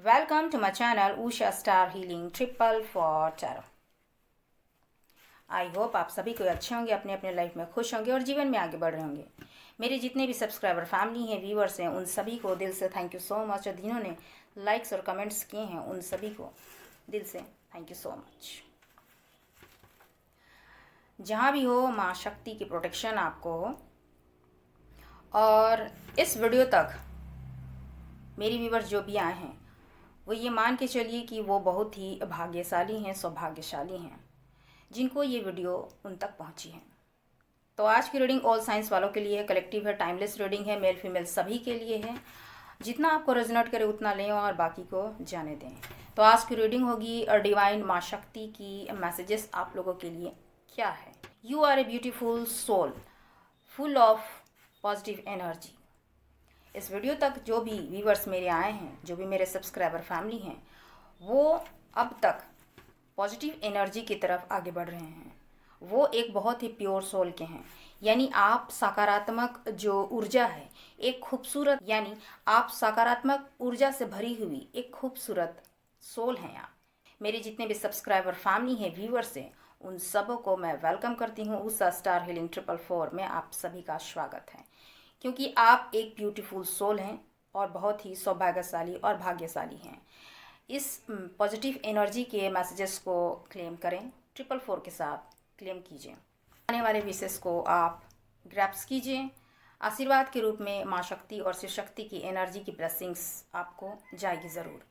Welcome to my channel Usha Star Healing Triple for Tarot। I hope आप सभी कोई अच्छे होंगे, अपने अपने लाइफ में खुश होंगे और जीवन में आगे बढ़ रहे होंगे। मेरे जितने भी सब्सक्राइबर फैमिली हैं, व्यूवर्स हैं, उन सभी को दिल से थैंक यू सो मच। और जिन्होंने लाइक्स और कमेंट्स किए हैं उन सभी को दिल से थैंक यू सो मच। जहाँ भी हो, माँ शक्ति की प्रोटेक्शन आपको हो। और इस वीडियो तक मेरी व्यूवर्स जो भी आए हैं वो ये मान के चलिए कि वो बहुत ही भाग्यशाली हैं, सौभाग्यशाली हैं, जिनको ये वीडियो उन तक पहुंची है। तो आज की रीडिंग ऑल साइंस वालों के लिए है, कलेक्टिव है, टाइमलेस रीडिंग है, मेल फीमेल सभी के लिए है। जितना आपको रेजोनेट करे उतना लें और बाकी को जाने दें। तो आज की रीडिंग होगी डिवाइन माँ शक्ति की मैसेजेस आप लोगों के लिए क्या है। You are a beautiful soul full of positive energy. इस वीडियो तक जो भी व्यूवर्स मेरे आए हैं, जो भी मेरे सब्सक्राइबर फैमिली हैं, वो अब तक पॉजिटिव एनर्जी की तरफ आगे बढ़ रहे हैं। वो एक बहुत ही प्योर सोल के हैं, यानी आप सकारात्मक जो ऊर्जा है, एक खूबसूरत, यानी आप सकारात्मक ऊर्जा से भरी हुई एक खूबसूरत सोल हैं आप। मेरे जितने भी सब्सक्राइबर फैमिली हैं, व्यूवर्स हैं, उन सबों को मैं वेलकम करती हूँ। उषा स्टार हीलिंग 444 में आप सभी का स्वागत है, क्योंकि आप एक ब्यूटीफुल सोल हैं और बहुत ही सौभाग्यशाली और भाग्यशाली हैं। इस पॉजिटिव एनर्जी के मैसेजेस को क्लेम करें, 444 के साथ क्लेम कीजिए। आने वाले विशेष को आप ग्रैप्स कीजिए। आशीर्वाद के रूप में माँ शक्ति और शिव शक्ति की एनर्जी की ब्लेसिंग्स आपको जाएगी ज़रूर।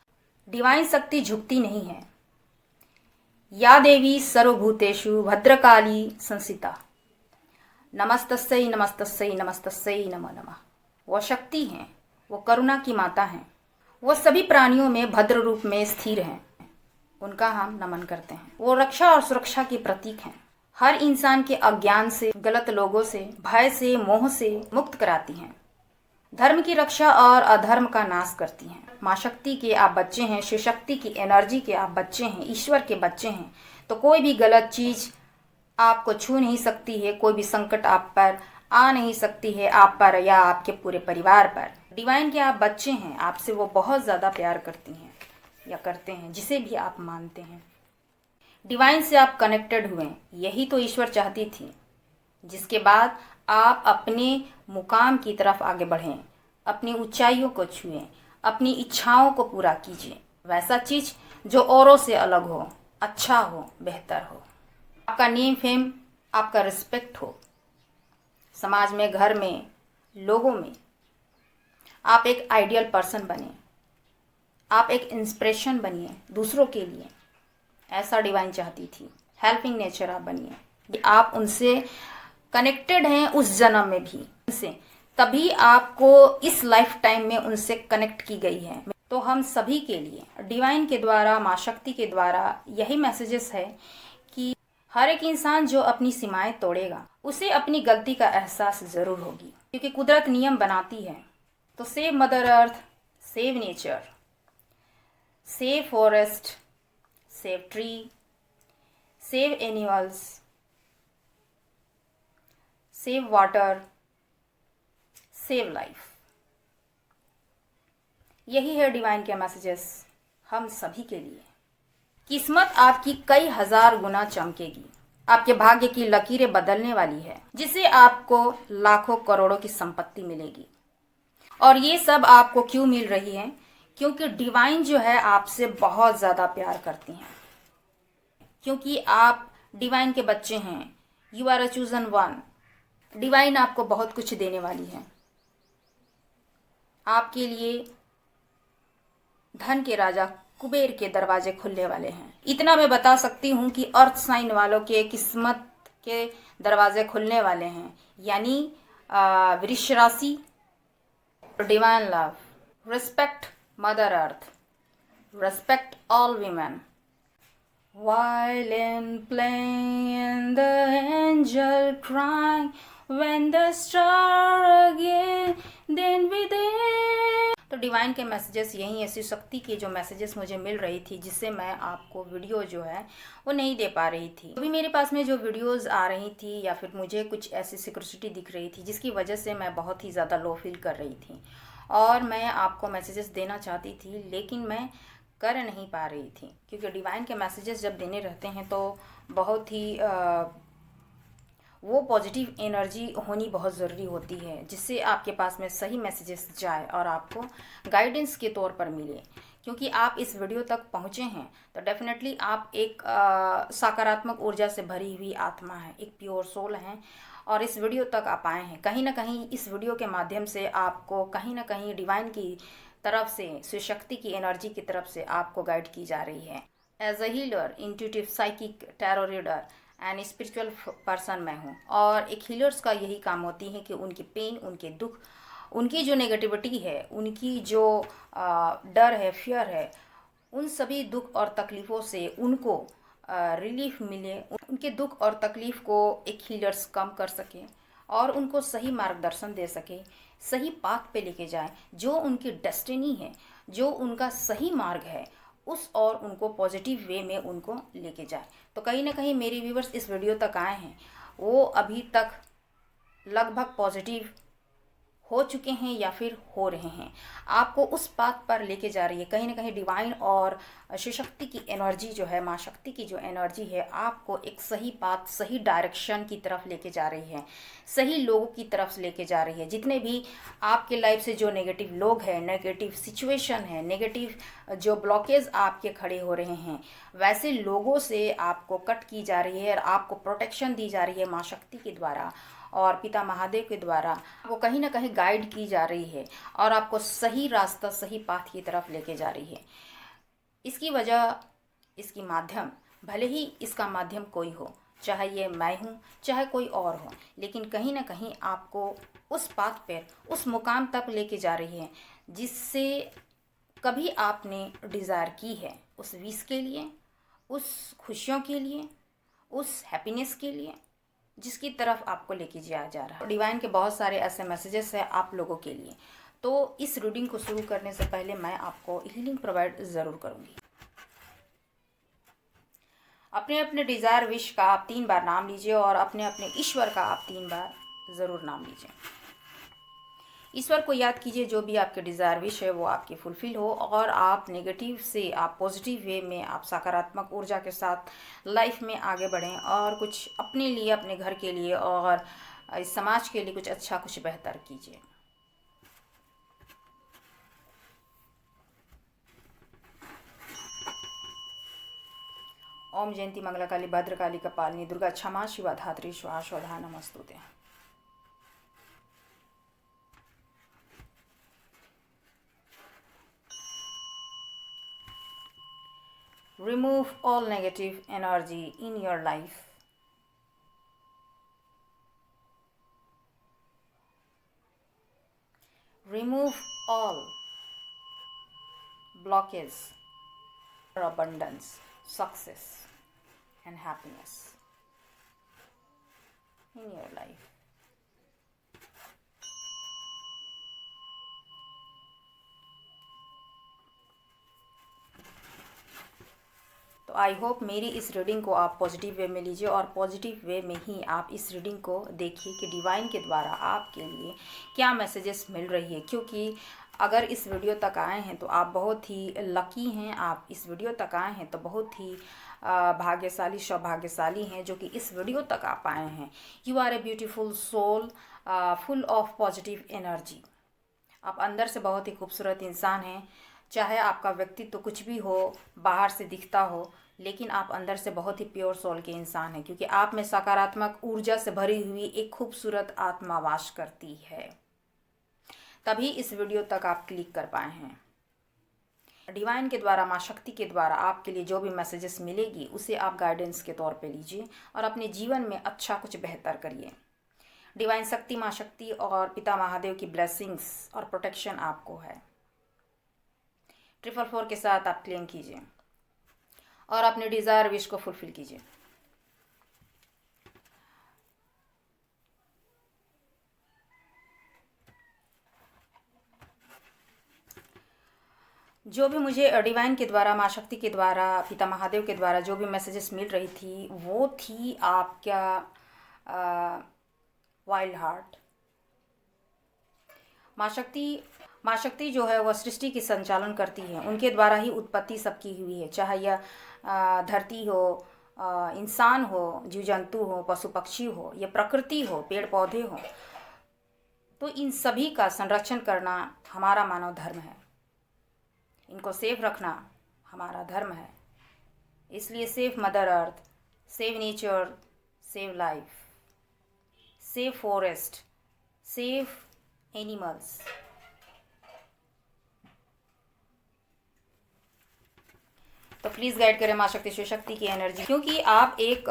डिवाइन शक्ति झुकती नहीं है। या देवी सर्वभूतेषु भद्रकाली संसिता। नमस्तस्यै नमस्तस्यै नमस्तस्यै नमो नमः। वो शक्ति हैं, वो करुणा की माता हैं, वो सभी प्राणियों में भद्र रूप में स्थिर हैं। उनका हम नमन करते हैं। वो रक्षा और सुरक्षा के प्रतीक हैं। हर इंसान के अज्ञान से, गलत लोगों से, भय से, मोह से मुक्त कराती हैं। धर्म की रक्षा और अधर्म का नाश करती हैं। माँ शक्ति के आप बच्चे हैं, शिव शक्ति की एनर्जी के आप बच्चे हैं, ईश्वर के बच्चे हैं, तो कोई भी गलत चीज आपको छू नहीं सकती है। कोई भी संकट आप पर आ नहीं सकती है, आप पर या आपके पूरे परिवार पर। डिवाइन के आप बच्चे हैं, आपसे वो बहुत ज़्यादा प्यार करती हैं या करते हैं, जिसे भी आप मानते हैं। डिवाइन से आप कनेक्टेड हुए, यही तो ईश्वर चाहती थी। जिसके बाद आप अपने मुकाम की तरफ आगे बढ़ें, अपनी ऊंचाइयों को छुएं, अपनी इच्छाओं को पूरा कीजिए। वैसा चीज जो औरों से अलग हो, अच्छा हो, बेहतर हो। आपका नेम फेम, आपका रिस्पेक्ट हो समाज में, घर में, लोगों में। आप एक आइडियल पर्सन बने, आप एक इंस्पिरेशन बनिए दूसरों के लिए। ऐसा डिवाइन चाहती थी। हेल्पिंग नेचर आप बनिए। आप उनसे कनेक्टेड हैं उस जन्म में भी उनसे, तभी आपको इस लाइफ टाइम में उनसे कनेक्ट की गई है। तो हम सभी के लिए डिवाइन के द्वारा, माँ शक्ति के द्वारा यही मैसेजेस है कि हर एक इंसान जो अपनी सीमाएं तोड़ेगा उसे अपनी गलती का एहसास जरूर होगी, क्योंकि कुदरत नियम बनाती है। तो save mother earth, save nature, save forest, save tree, save animals, save water, save life. यही है डिवाइन के मैसेजेस हम सभी के लिए। किस्मत आपकी कई हजार गुना चमकेगी। आपके भाग्य की लकीरें बदलने वाली है, जिससे आपको लाखों करोड़ों की संपत्ति मिलेगी। और ये सब आपको क्यों मिल रही है? क्योंकि डिवाइन जो है आपसे बहुत ज्यादा प्यार करती हैं, क्योंकि आप डिवाइन के बच्चे हैं। You are a chosen one. Divine आपको बहुत कुछ देने वाली है। आपके लिए धन के राजा कुबेर के दरवाजे खुलने वाले हैं। इतना मैं बता सकती हूँ कि अर्थ साइन वालों के किस्मत के दरवाजे खुलने वाले हैं, यानी वृष राशि। Divine love, respect mother earth, respect all women. Violin playing and the angel crying, when the star again, then within. तो डिवाइन के मैसेजेस यही, ऐसी शक्ति के जो मैसेजेस मुझे मिल रही थी, जिससे मैं आपको वीडियो जो है वो नहीं दे पा रही थी। अभी मेरे पास में जो वीडियोस आ रही थी या फिर मुझे कुछ ऐसी सिक्योरिटी दिख रही थी, जिसकी वजह से मैं बहुत ही ज़्यादा लो फील कर रही थी। और मैं आपको मैसेजेस देना चाहती थी, लेकिन मैं कर नहीं पा रही थी, क्योंकि डिवाइन के मैसेजेस जब देने रहते हैं तो बहुत ही वो पॉजिटिव एनर्जी होनी बहुत ज़रूरी होती है, जिससे आपके पास में सही मैसेजेस जाए और आपको गाइडेंस के तौर पर मिले। क्योंकि आप इस वीडियो तक पहुँचे हैं तो डेफिनेटली आप एक सकारात्मक ऊर्जा से भरी हुई आत्मा है, एक प्योर सोल हैं, और इस वीडियो तक आप आए हैं। कहीं ना कहीं इस वीडियो के माध्यम से आपको कहीं ना कहीं डिवाइन की तरफ से, शिव शक्ति की एनर्जी की तरफ से आपको गाइड की जा रही है। As a healer, intuitive, psychic, tarot reader and spiritual person मैं हूँ, और एक हीलर्स का यही काम होती है कि उनकी पेन, उनके दुख, उनकी जो नेगेटिविटी है, उनकी जो डर है, फियर है, उन सभी दुख और तकलीफ़ों से उनको रिलीफ मिले, उनके दुख और तकलीफ़ को एक हीलर्स कम कर सके और उनको सही मार्गदर्शन दे सके, सही पाथ पे लेके जाए, जो उनकी डेस्टिनी है, जो उनका सही मार्ग है, उस और उनको पॉजिटिव वे में उनको लेके जाए। तो कहीं ना कहीं मेरे व्यूवर्स इस वीडियो तक आए हैं, वो अभी तक लगभग पॉजिटिव हो चुके हैं या फिर हो रहे हैं। आपको उस पाथ पर लेके जा रही है कहीं ना कहीं डिवाइन और शिव शक्ति की एनर्जी जो है, माँ शक्ति की जो एनर्जी है, आपको एक सही पाथ, सही डायरेक्शन की तरफ लेके जा रही है, सही लोगों की तरफ से लेके जा रही है। जितने भी आपके लाइफ से जो नेगेटिव लोग हैं, नेगेटिव सिचुएशन है, नेगेटिव जो ब्लॉकेज आपके खड़े हो रहे हैं, वैसे लोगों से आपको कट की जा रही है और आपको प्रोटेक्शन दी जा रही है माँ शक्ति के द्वारा और पिता महादेव के द्वारा। वो कहीं ना कहीं गाइड की जा रही है और आपको सही रास्ता, सही पाथ की तरफ लेके जा रही है। इसकी वजह, इसकी माध्यम, भले ही इसका माध्यम कोई हो, चाहे ये मैं हूँ, चाहे कोई और हो, लेकिन कहीं ना कहीं आपको उस पाथ पर, उस मुकाम तक लेके जा रही है जिससे कभी आपने डिज़ायर की है, उस विश के लिए, उस खुशियों के लिए, उस हैप्पीनेस के लिए, जिसकी तरफ आपको लेके जाया जा रहा है। डिवाइन के बहुत सारे ऐसे मैसेजेस हैं आप लोगों के लिए। तो इस रीडिंग को शुरू करने से पहले मैं आपको हीलिंग प्रोवाइड ज़रूर करूँगी। अपने अपने डिज़ायर, विश का आप 3 बार नाम लीजिए और अपने अपने ईश्वर का आप 3 बार ज़रूर नाम लीजिए। ईश्वर को याद कीजिए, जो भी आपके डिज़ायर, विश है वो आपकी फुलफ़िल हो और आप नेगेटिव से आप पॉजिटिव वे में, आप सकारात्मक ऊर्जा के साथ लाइफ में आगे बढ़ें और कुछ अपने लिए, अपने घर के लिए और इस समाज के लिए कुछ अच्छा, कुछ बेहतर कीजिए। ओम जयंती मंगला काली भद्रकाली कपालिनी दुर्गा क्षमा शिवा धात्री स्वाहा स्वधा नमस्तुते। Remove all negative energy in your life. Remove all blockage for abundance, success, and happiness in your life. तो आई होप मेरी इस रीडिंग को आप पॉजिटिव वे में लीजिए और पॉजिटिव वे में ही आप इस रीडिंग को देखिए कि डिवाइन के द्वारा आपके लिए क्या मैसेजेस मिल रही है। क्योंकि अगर इस वीडियो तक आए हैं तो आप बहुत ही लकी हैं, आप इस वीडियो तक आए हैं तो बहुत ही भाग्यशाली, सौभाग्यशाली हैं जो कि इस वीडियो तक आप आए हैं। You are a beautiful soul, full of positive energy. आप अंदर से बहुत ही खूबसूरत इंसान हैं। चाहे आपका व्यक्तित्व तो कुछ भी हो, बाहर से दिखता हो, लेकिन आप अंदर से बहुत ही प्योर सोल के इंसान हैं, क्योंकि आप में सकारात्मक ऊर्जा से भरी हुई एक खूबसूरत आत्मा वास करती है। तभी इस वीडियो तक आप क्लिक कर पाए हैं। डिवाइन के द्वारा, माँ शक्ति के द्वारा आपके लिए जो भी मैसेजेस मिलेगी उसे आप गाइडेंस के तौर पे लीजिए और अपने जीवन में अच्छा कुछ बेहतर करिए। डिवाइन शक्ति, माँ शक्ति और पिता महादेव की ब्लेसिंग्स और प्रोटेक्शन आपको है। 444 के साथ आप क्लेम कीजिए और अपने डिज़ायर, विश को फुलफिल कीजिए। जो भी मुझे डिवाइन के द्वारा, माँ शक्ति के द्वारा, पिता महादेव के द्वारा जो भी मैसेजेस मिल रही थी वो थी आपका वाइल्ड हार्ट। माँ शक्ति जो है वह सृष्टि की संचालन करती है, उनके द्वारा ही उत्पत्ति सबकी हुई है, चाहे यह धरती हो, इंसान हो, जीव जंतु हो, पशु पक्षी हो, या प्रकृति हो, पेड़ पौधे हो। तो इन सभी का संरक्षण करना हमारा मानव धर्म है, इनको सेफ रखना हमारा धर्म है। इसलिए save mother earth, save nature, save life, save forest, save animals. तो प्लीज़ गाइड करें माँ शक्ति शिव शक्ति की एनर्जी, क्योंकि आप एक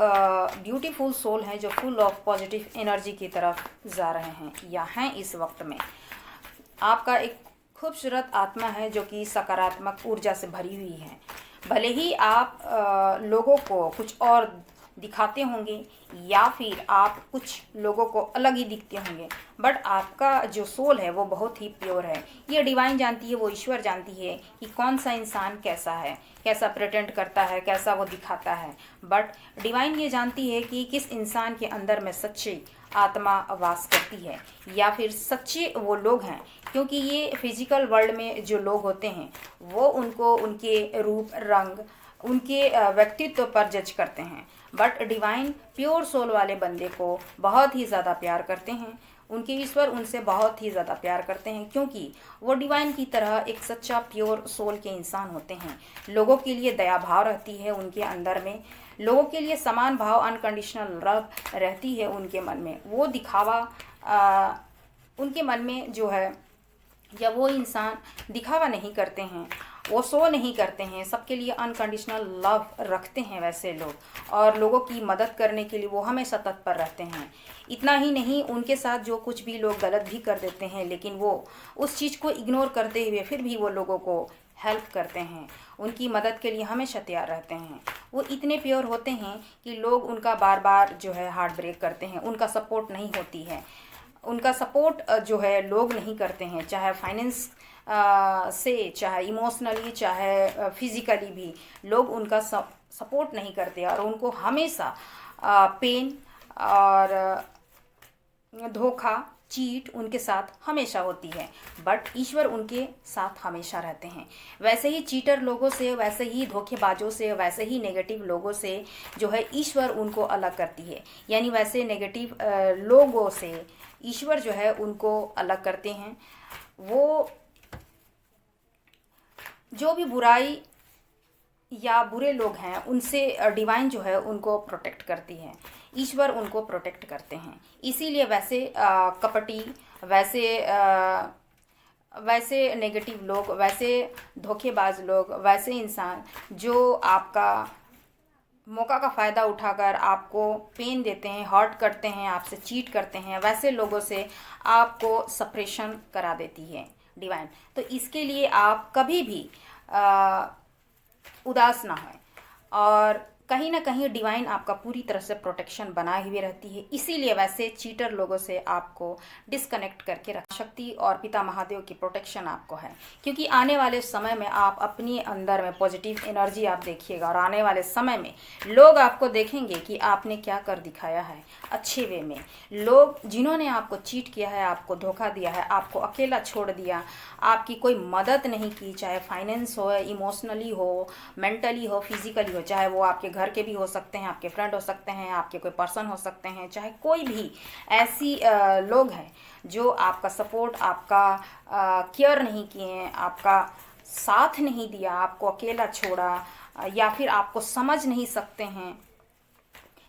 ब्यूटीफुल सोल हैं जो फुल ऑफ पॉजिटिव एनर्जी की तरफ जा रहे हैं या हैं इस वक्त में। आपका एक खूबसूरत आत्मा है जो कि सकारात्मक ऊर्जा से भरी हुई है। भले ही आप लोगों को कुछ और दिखाते होंगे या फिर आप कुछ लोगों को अलग ही दिखते होंगे, बट आपका जो सोल है वो बहुत ही प्योर है। ये डिवाइन जानती है, वो ईश्वर जानती है कि कौन सा इंसान कैसा है, कैसा प्रेटेंड करता है, कैसा वो दिखाता है। बट डिवाइन ये जानती है कि किस इंसान के अंदर में सच्ची आत्मा वास करती है या फिर सच्चे वो लोग हैं, क्योंकि ये फिजिकल वर्ल्ड में जो लोग होते हैं वो उनको उनके रूप रंग, उनके व्यक्तित्व पर जज करते हैं। बट डिवाइन प्योर सोल वाले बंदे को बहुत ही ज़्यादा प्यार करते हैं, उनके ईश्वर उनसे बहुत ही ज़्यादा प्यार करते हैं, क्योंकि वो डिवाइन की तरह एक सच्चा प्योर सोल के इंसान होते हैं। लोगों के लिए दया भाव रहती है उनके अंदर में, लोगों के लिए समान भाव, अनकंडीशनल लव रहती है उनके मन में। वो दिखावा उनके मन में जो है, या वो इंसान दिखावा नहीं करते हैं, वो शो नहीं करते हैं, सबके लिए अनकंडीशनल लव रखते हैं वैसे लोग, और लोगों की मदद करने के लिए वो हमेशा तत्पर रहते हैं। इतना ही नहीं, उनके साथ जो कुछ भी लोग गलत भी कर देते हैं, लेकिन वो उस चीज़ को इग्नोर करते हुए फिर भी वो लोगों को हेल्प करते हैं, उनकी मदद के लिए हमेशा तैयार रहते हैं। वो इतने प्योर होते हैं कि लोग उनका बार बार जो है हार्ट ब्रेक करते हैं, उनका सपोर्ट नहीं होती है, उनका सपोर्ट जो है लोग नहीं करते हैं, चाहे फाइनेंस से, चाहे इमोशनली, चाहे फिजिकली भी लोग उनका सपोर्ट नहीं करते, और उनको हमेशा पेन और धोखा, चीट उनके साथ हमेशा होती है। बट ईश्वर उनके साथ हमेशा रहते हैं। वैसे ही चीटर लोगों से, वैसे ही धोखेबाजों से, वैसे ही नेगेटिव लोगों से जो है ईश्वर उनको अलग करती है, यानी वैसे नेगेटिव लोगों से ईश्वर जो है उनको अलग करते हैं। वो जो भी बुराई या बुरे लोग हैं उनसे डिवाइन जो है उनको प्रोटेक्ट करती है, ईश्वर उनको प्रोटेक्ट करते हैं। इसीलिए वैसे कपटी, वैसे नेगेटिव लोग, वैसे धोखेबाज लोग, वैसे इंसान जो आपका मौका का फ़ायदा उठाकर आपको पेन देते हैं, हर्ट करते हैं, आपसे चीट करते हैं, वैसे लोगों से आपको सप्रेशन करा देती है डिवाइन। तो इसके लिए आप कभी भी उदास ना हों, और कहीं ना कहीं डिवाइन आपका पूरी तरह से प्रोटेक्शन बनाए हुए रहती है। इसीलिए वैसे चीटर लोगों से आपको डिस्कनेक्ट करके रख शक्ति और पिता महादेव की प्रोटेक्शन आपको है, क्योंकि आने वाले समय में आप अपने अंदर में पॉजिटिव एनर्जी आप देखिएगा, और आने वाले समय में लोग आपको देखेंगे कि आपने क्या कर दिखाया है अच्छे वे में। लोग जिन्होंने आपको चीट किया है, आपको धोखा दिया है, आपको अकेला छोड़ दिया, आपकी कोई मदद नहीं की, चाहे फाइनेंस हो, इमोशनली हो, मेंटली हो, फिजिकली हो, चाहे वो आपके घर के भी हो सकते हैं, आपके फ्रेंड हो सकते हैं, आपके कोई पर्सन हो सकते हैं, चाहे कोई भी ऐसी लोग हैं जो आपका सपोर्ट, आपका केयर नहीं किए हैं, आपका साथ नहीं दिया, आपको अकेला छोड़ा, या फिर आपको समझ नहीं सकते हैं,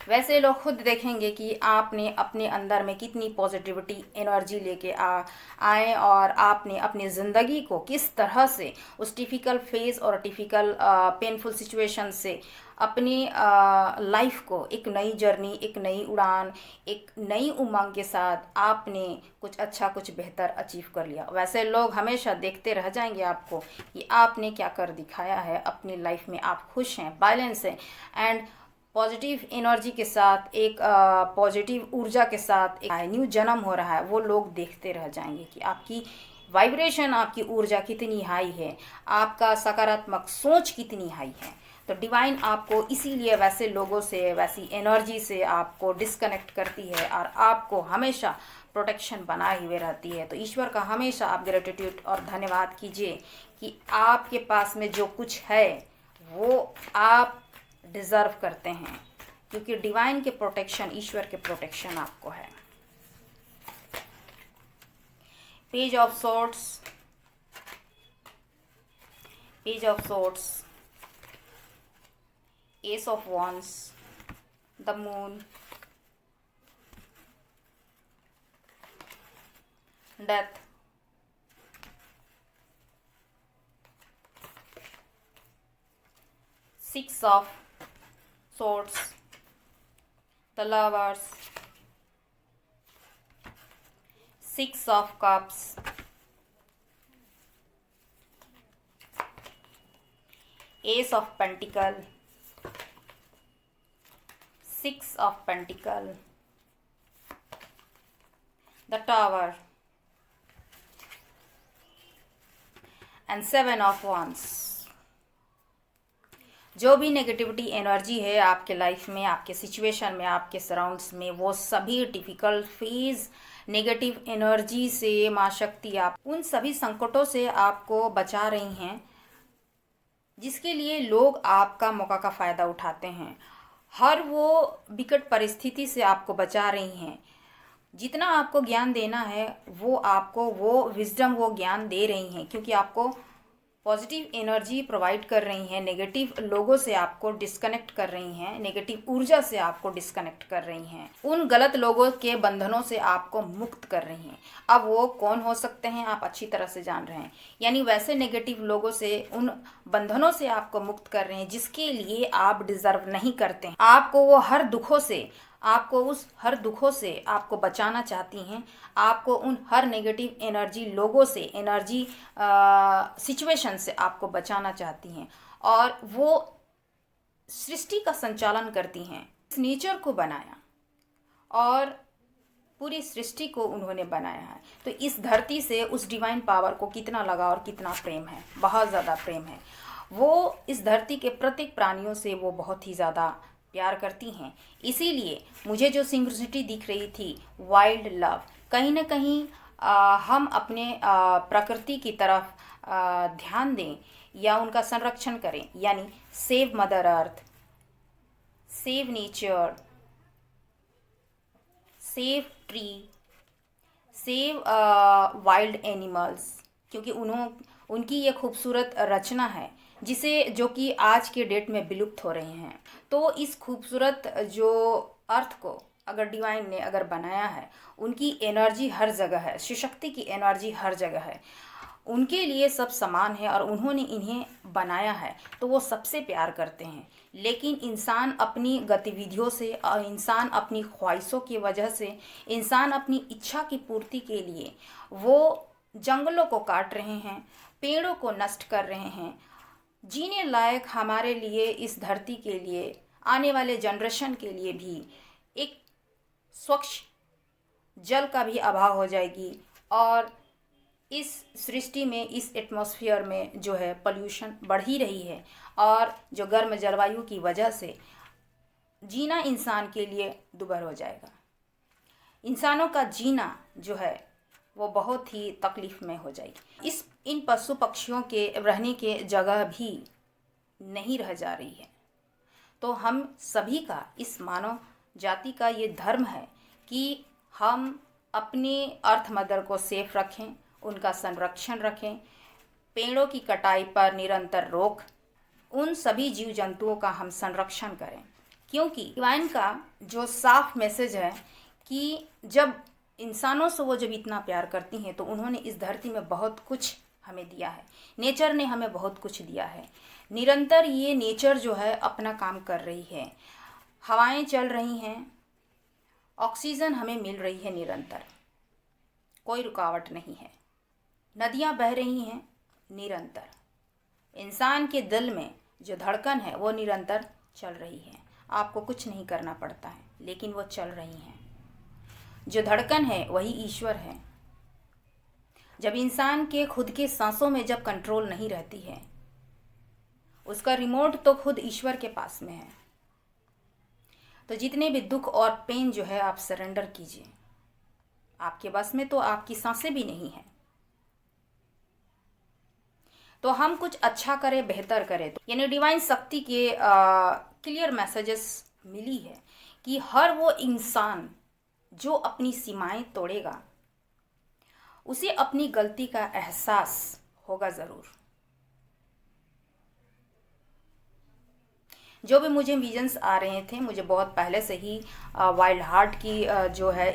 वैसे लोग खुद देखेंगे कि आपने अपने अंदर में कितनी पॉजिटिविटी एनर्जी लेके आए, और आपने अपनी ज़िंदगी को किस तरह से उस टिफ़िकल फेज़ और टिफ़िकल पेनफुल सिचुएशन से अपनी लाइफ को एक नई जर्नी, एक नई उड़ान, एक नई उमंग के साथ आपने कुछ अच्छा, कुछ बेहतर अचीव कर लिया। वैसे लोग हमेशा देखते रह जाएंगे आपको कि आपने क्या कर दिखाया है अपनी लाइफ में। आप खुश हैं, बैलेंस हैं, एंड पॉजिटिव एनर्जी के साथ, एक पॉजिटिव ऊर्जा के साथ एक न्यू जन्म हो रहा है। वो लोग देखते रह जाएंगे कि आपकी वाइब्रेशन, आपकी ऊर्जा कितनी हाई है, आपका सकारात्मक सोच कितनी हाई है। तो डिवाइन आपको इसीलिए वैसे लोगों से, वैसी एनर्जी से आपको डिस्कनेक्ट करती है और आपको हमेशा प्रोटेक्शन बनाए हुए रहती है। तो ईश्वर का हमेशा आप ग्रेटिट्यूड और धन्यवाद कीजिए कि आपके पास में जो कुछ है वो आप डिज़र्व करते हैं, क्योंकि डिवाइन के प्रोटेक्शन, ईश्वर के प्रोटेक्शन आपको है। Page of swords, page of swords, S of wands, the moon, death, six of swords, the lovers, six of cups, ace of pentacle, six of pentacle, the tower, and seven of wands। जो भी negativity energy है आपके life में, आपके situation में, आपके surrounds में, वो सभी डिफ़िकल्ट फेज नेगेटिव एनर्जी से माँ शक्ति आप उन सभी संकटों से आपको बचा रही हैं, जिसके लिए लोग आपका मौका का फ़ायदा उठाते हैं। हर वो विकट परिस्थिति से आपको बचा रही हैं। जितना आपको ज्ञान देना है वो आपको वो विजडम, वो ज्ञान दे रही हैं, क्योंकि आपको पॉजिटिव एनर्जी प्रोवाइड कर रही हैं, नेगेटिव लोगों से आपको डिस्कनेक्ट कर रही हैं, नेगेटिव ऊर्जा से आपको डिस्कनेक्ट कर रही हैं, उन गलत लोगों के बंधनों से आपको मुक्त कर रही हैं। अब वो कौन हो सकते हैं आप अच्छी तरह से जान रहे हैं, यानी वैसे नेगेटिव लोगों से, उन बंधनों से आपको मुक्त कर रहे हैं जिसके लिए आप डिजर्व नहीं करते हैं। आपको वो हर दुखों से, आपको उस हर दुखों से आपको बचाना चाहती हैं, आपको उन हर नेगेटिव एनर्जी लोगों से, एनर्जी सिचुएशन से आपको बचाना चाहती हैं, और वो सृष्टि का संचालन करती हैं। इस नेचर को बनाया और पूरी सृष्टि को उन्होंने बनाया है, तो इस धरती से उस डिवाइन पावर को कितना लगा और कितना प्रेम है, बहुत ज़्यादा प्रेम है। वो इस धरती के प्रत्येक प्राणियों से वो बहुत ही ज़्यादा प्यार करती हैं। इसीलिए मुझे जो सिंक्रोनिसिटी दिख रही थी, वाइल्ड लव, कहीं ना कहीं हम अपने प्रकृति की तरफ ध्यान दें या उनका संरक्षण करें, यानी save mother earth, save nature, save tree, save wild animals, क्योंकि उनकी ये खूबसूरत रचना है जिसे, जो कि आज के डेट में विलुप्त हो रहे हैं। तो इस खूबसूरत जो अर्थ को अगर डिवाइन ने अगर बनाया है, उनकी एनर्जी हर जगह है, शिव शक्ति की एनर्जी हर जगह है, उनके लिए सब समान है और उन्होंने इन्हें बनाया है, तो वो सबसे प्यार करते हैं। लेकिन इंसान अपनी गतिविधियों से और इंसान अपनी ख्वाहिशों की वजह से, इंसान अपनी इच्छा की पूर्ति के लिए वो जंगलों को काट रहे हैं, पेड़ों को नष्ट कर रहे हैं। जीने लायक हमारे लिए, इस धरती के लिए, आने वाले जनरेशन के लिए भी एक स्वच्छ जल का भी अभाव हो जाएगी, और इस सृष्टि में, इस एटमॉस्फेयर में जो है पोल्यूशन बढ़ ही रही है, और जो गर्म जलवायु की वजह से जीना इंसान के लिए दुभर हो जाएगा। इंसानों का जीना जो है वो बहुत ही तकलीफ में हो जाएगी। इन पशु पक्षियों के रहने के जगह भी नहीं रह जा रही है। तो हम सभी का, इस मानव जाति का ये धर्म है कि हम अपने अर्थ मदर को सेफ रखें, उनका संरक्षण रखें, पेड़ों की कटाई पर निरंतर रोक, उन सभी जीव जंतुओं का हम संरक्षण करें, क्योंकि डिवाइन का जो साफ मैसेज है कि जब इंसानों से वो जब इतना प्यार करती हैं, तो उन्होंने इस धरती में बहुत कुछ हमें दिया है, नेचर ने हमें बहुत कुछ दिया है। निरंतर ये नेचर जो है अपना काम कर रही है, हवाएं चल रही हैं, ऑक्सीजन हमें मिल रही है निरंतर, कोई रुकावट नहीं है, नदियाँ बह रही हैं निरंतर, इंसान के दिल में जो धड़कन है वो निरंतर चल रही है। आपको कुछ नहीं करना पड़ता है, लेकिन वो चल रही हैं। जो धड़कन है वही ईश्वर है। जब इंसान के खुद के सांसों में जब कंट्रोल नहीं रहती है, उसका रिमोट तो खुद ईश्वर के पास में है। तो जितने भी दुख और पेन जो है आप सरेंडर कीजिए। आपके बस में तो आपकी सांसें भी नहीं है। तो हम कुछ अच्छा करें, बेहतर करें। तो यानी डिवाइन शक्ति के क्लियर मैसेजेस मिली है कि हर वो इंसान जो अपनी सीमाएं तोड़ेगा उसे अपनी गलती का एहसास होगा ज़रूर। जो भी मुझे विजन्स आ रहे थे, मुझे बहुत पहले से ही वाइल्ड हार्ट की जो है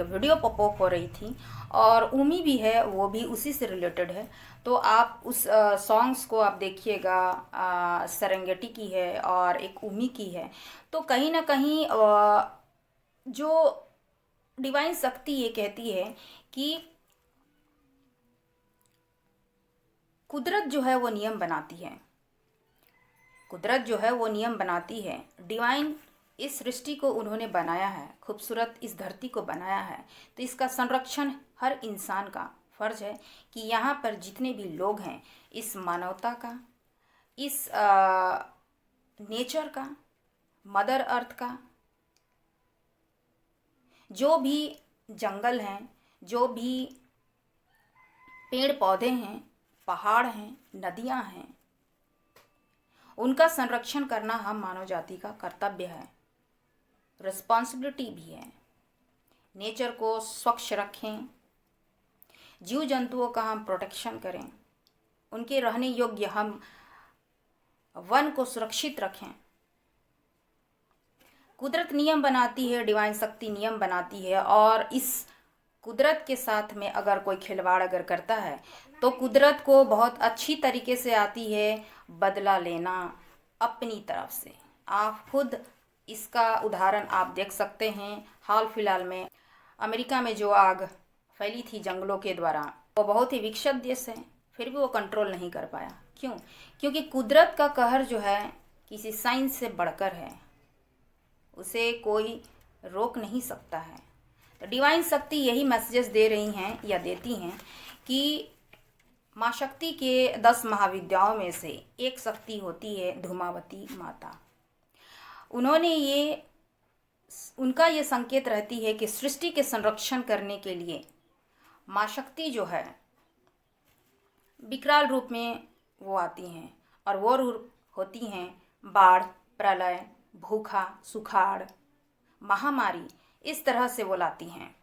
वीडियो पॉपअप हो रही थी, और उमी भी है, वो भी उसी से रिलेटेड है। तो आप उस सॉन्ग्स को आप देखिएगा, सेरेंगेटी की है और एक उमी की है। तो कहीं ना कहीं जो डिवाइन शक्ति ये कहती है कि कुदरत जो है वो नियम बनाती है। कुदरत जो है वो नियम बनाती है। डिवाइन इस सृष्टि को उन्होंने बनाया है, खूबसूरत इस धरती को बनाया है। तो इसका संरक्षण हर इंसान का फर्ज है कि यहाँ पर जितने भी लोग हैं, इस मानवता का, इस नेचर का, मदर अर्थ का, जो भी जंगल हैं, जो भी पेड़ पौधे हैं, पहाड़ हैं, नदियाँ हैं, उनका संरक्षण करना हम मानव जाति का कर्तव्य है, रिस्पॉन्सिबिलिटी भी है। नेचर को स्वच्छ रखें, जीव जंतुओं का हम प्रोटेक्शन करें, उनके रहने योग्य हम वन को सुरक्षित रखें। कुदरत नियम बनाती है, डिवाइन शक्ति नियम बनाती है, और इस कुदरत के साथ में अगर कोई खिलवाड़ अगर करता है तो कुदरत को बहुत अच्छी तरीके से आती है बदला लेना अपनी तरफ से। आप खुद इसका उदाहरण आप देख सकते हैं। हाल फिलहाल में अमेरिका में जो आग फैली थी जंगलों के द्वारा, वो बहुत ही विकसित देश है, फिर भी वो कंट्रोल नहीं कर पाया। क्यों? क्योंकि कुदरत का कहर जो है किसी साइंस से बढ़कर है, उसे कोई रोक नहीं सकता है। तो डिवाइन शक्ति यही मैसेजेस दे रही हैं या देती हैं कि माँ शक्ति के 10 महाविद्याओं में से एक शक्ति होती है धूमावती माता। उनका ये संकेत रहती है कि सृष्टि के संरक्षण करने के लिए माँ शक्ति जो है विकराल रूप में वो आती हैं, और वो रूप होती हैं बाढ़, प्रलय, भूखा, सुखाड़, महामारी। इस तरह से वो लाती हैं।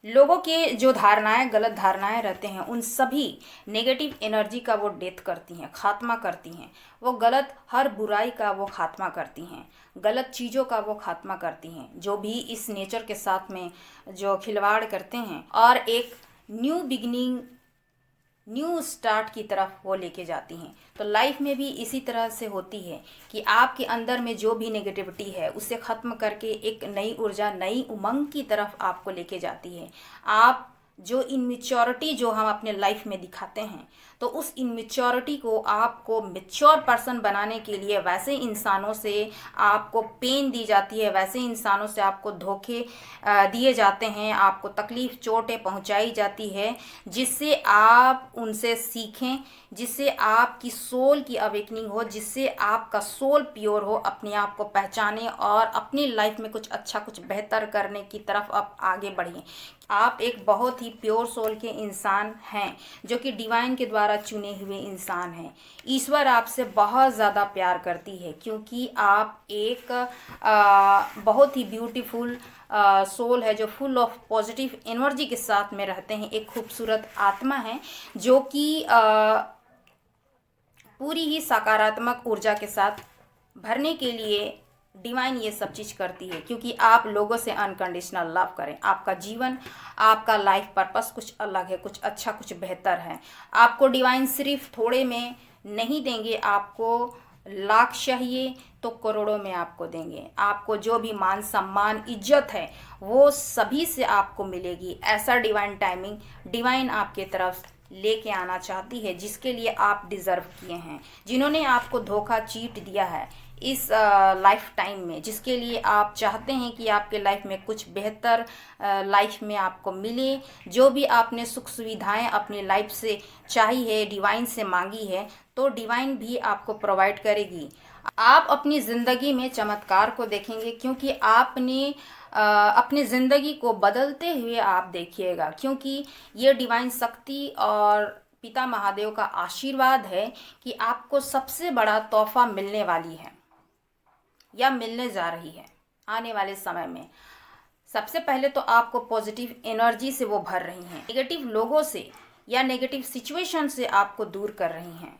लोगों के जो धारणाएं, गलत धारणाएं रहते हैं, उन सभी नेगेटिव एनर्जी का वो डेथ करती हैं, खात्मा करती हैं। वो गलत हर बुराई का वो खात्मा करती हैं, गलत चीज़ों का वो खात्मा करती हैं, जो भी इस नेचर के साथ में जो खिलवाड़ करते हैं, और एक न्यू बिगिनिंग, न्यू स्टार्ट की तरफ वो लेके जाती हैं। तो लाइफ में भी इसी तरह से होती है कि आपके अंदर में जो भी नेगेटिविटी है उसे ख़त्म करके एक नई ऊर्जा, नई उमंग की तरफ आपको लेके जाती है। आप जो इनमेच्योरिटी जो हम अपने लाइफ में दिखाते हैं, तो उस इनमेच्योरिटी को आपको मैच्योर पर्सन बनाने के लिए वैसे इंसानों से आपको पेन दी जाती है, वैसे इंसानों से आपको धोखे दिए जाते हैं, आपको तकलीफ़, चोटें पहुंचाई जाती है, जिससे आप उनसे सीखें, जिससे आपकी सोल की अवेकनिंग हो, जिससे आपका सोल प्योर हो, अपने आप को पहचाने और अपनी लाइफ में कुछ अच्छा, कुछ बेहतर करने की तरफ आप आगे बढ़िए। आप एक बहुत ही प्योर सोल के इंसान हैं, जो कि डिवाइन के द्वारा चुने हुए इंसान हैं। ईश्वर आपसे बहुत ज़्यादा प्यार करती है, क्योंकि आप एक बहुत ही ब्यूटीफुल सोल है, जो फुल ऑफ पॉजिटिव एनर्जी के साथ में रहते हैं। एक खूबसूरत आत्मा है जो कि पूरी ही सकारात्मक ऊर्जा के साथ भरने के लिए डिवाइन ये सब चीज़ करती है, क्योंकि आप लोगों से अनकंडीशनल लव करें। आपका जीवन, आपका लाइफ पर्पस कुछ अलग है, कुछ अच्छा, कुछ बेहतर है। आपको डिवाइन सिर्फ थोड़े में नहीं देंगे, आपको लाख चाहिए तो करोड़ों में आपको देंगे। आपको जो भी मान, सम्मान, इज्जत है, वो सभी से आपको मिलेगी। ऐसा डिवाइन टाइमिंग डिवाइन आपके तरफ लेके आना चाहती है, जिसके लिए आप डिज़र्व किए हैं। जिन्होंने आपको धोखा, चीट दिया है, इस लाइफ टाइम में, जिसके लिए आप चाहते हैं कि आपके लाइफ में कुछ बेहतर लाइफ में आपको मिले। जो भी आपने सुख सुविधाएं अपनी लाइफ से चाही है, डिवाइन से मांगी है, तो डिवाइन भी आपको प्रोवाइड करेगी। आप अपनी ज़िंदगी में चमत्कार को देखेंगे, क्योंकि आपने अपनी ज़िंदगी को बदलते हुए आप देखिएगा, क्योंकि ये डिवाइन शक्ति और पिता महादेव का आशीर्वाद है कि आपको सबसे बड़ा तोहफा मिलने वाली है या मिलने जा रही है आने वाले समय में। सबसे पहले तो आपको पॉजिटिव एनर्जी से वो भर रही हैं, नेगेटिव लोगों से या नेगेटिव सिचुएशन से आपको दूर कर रही हैं।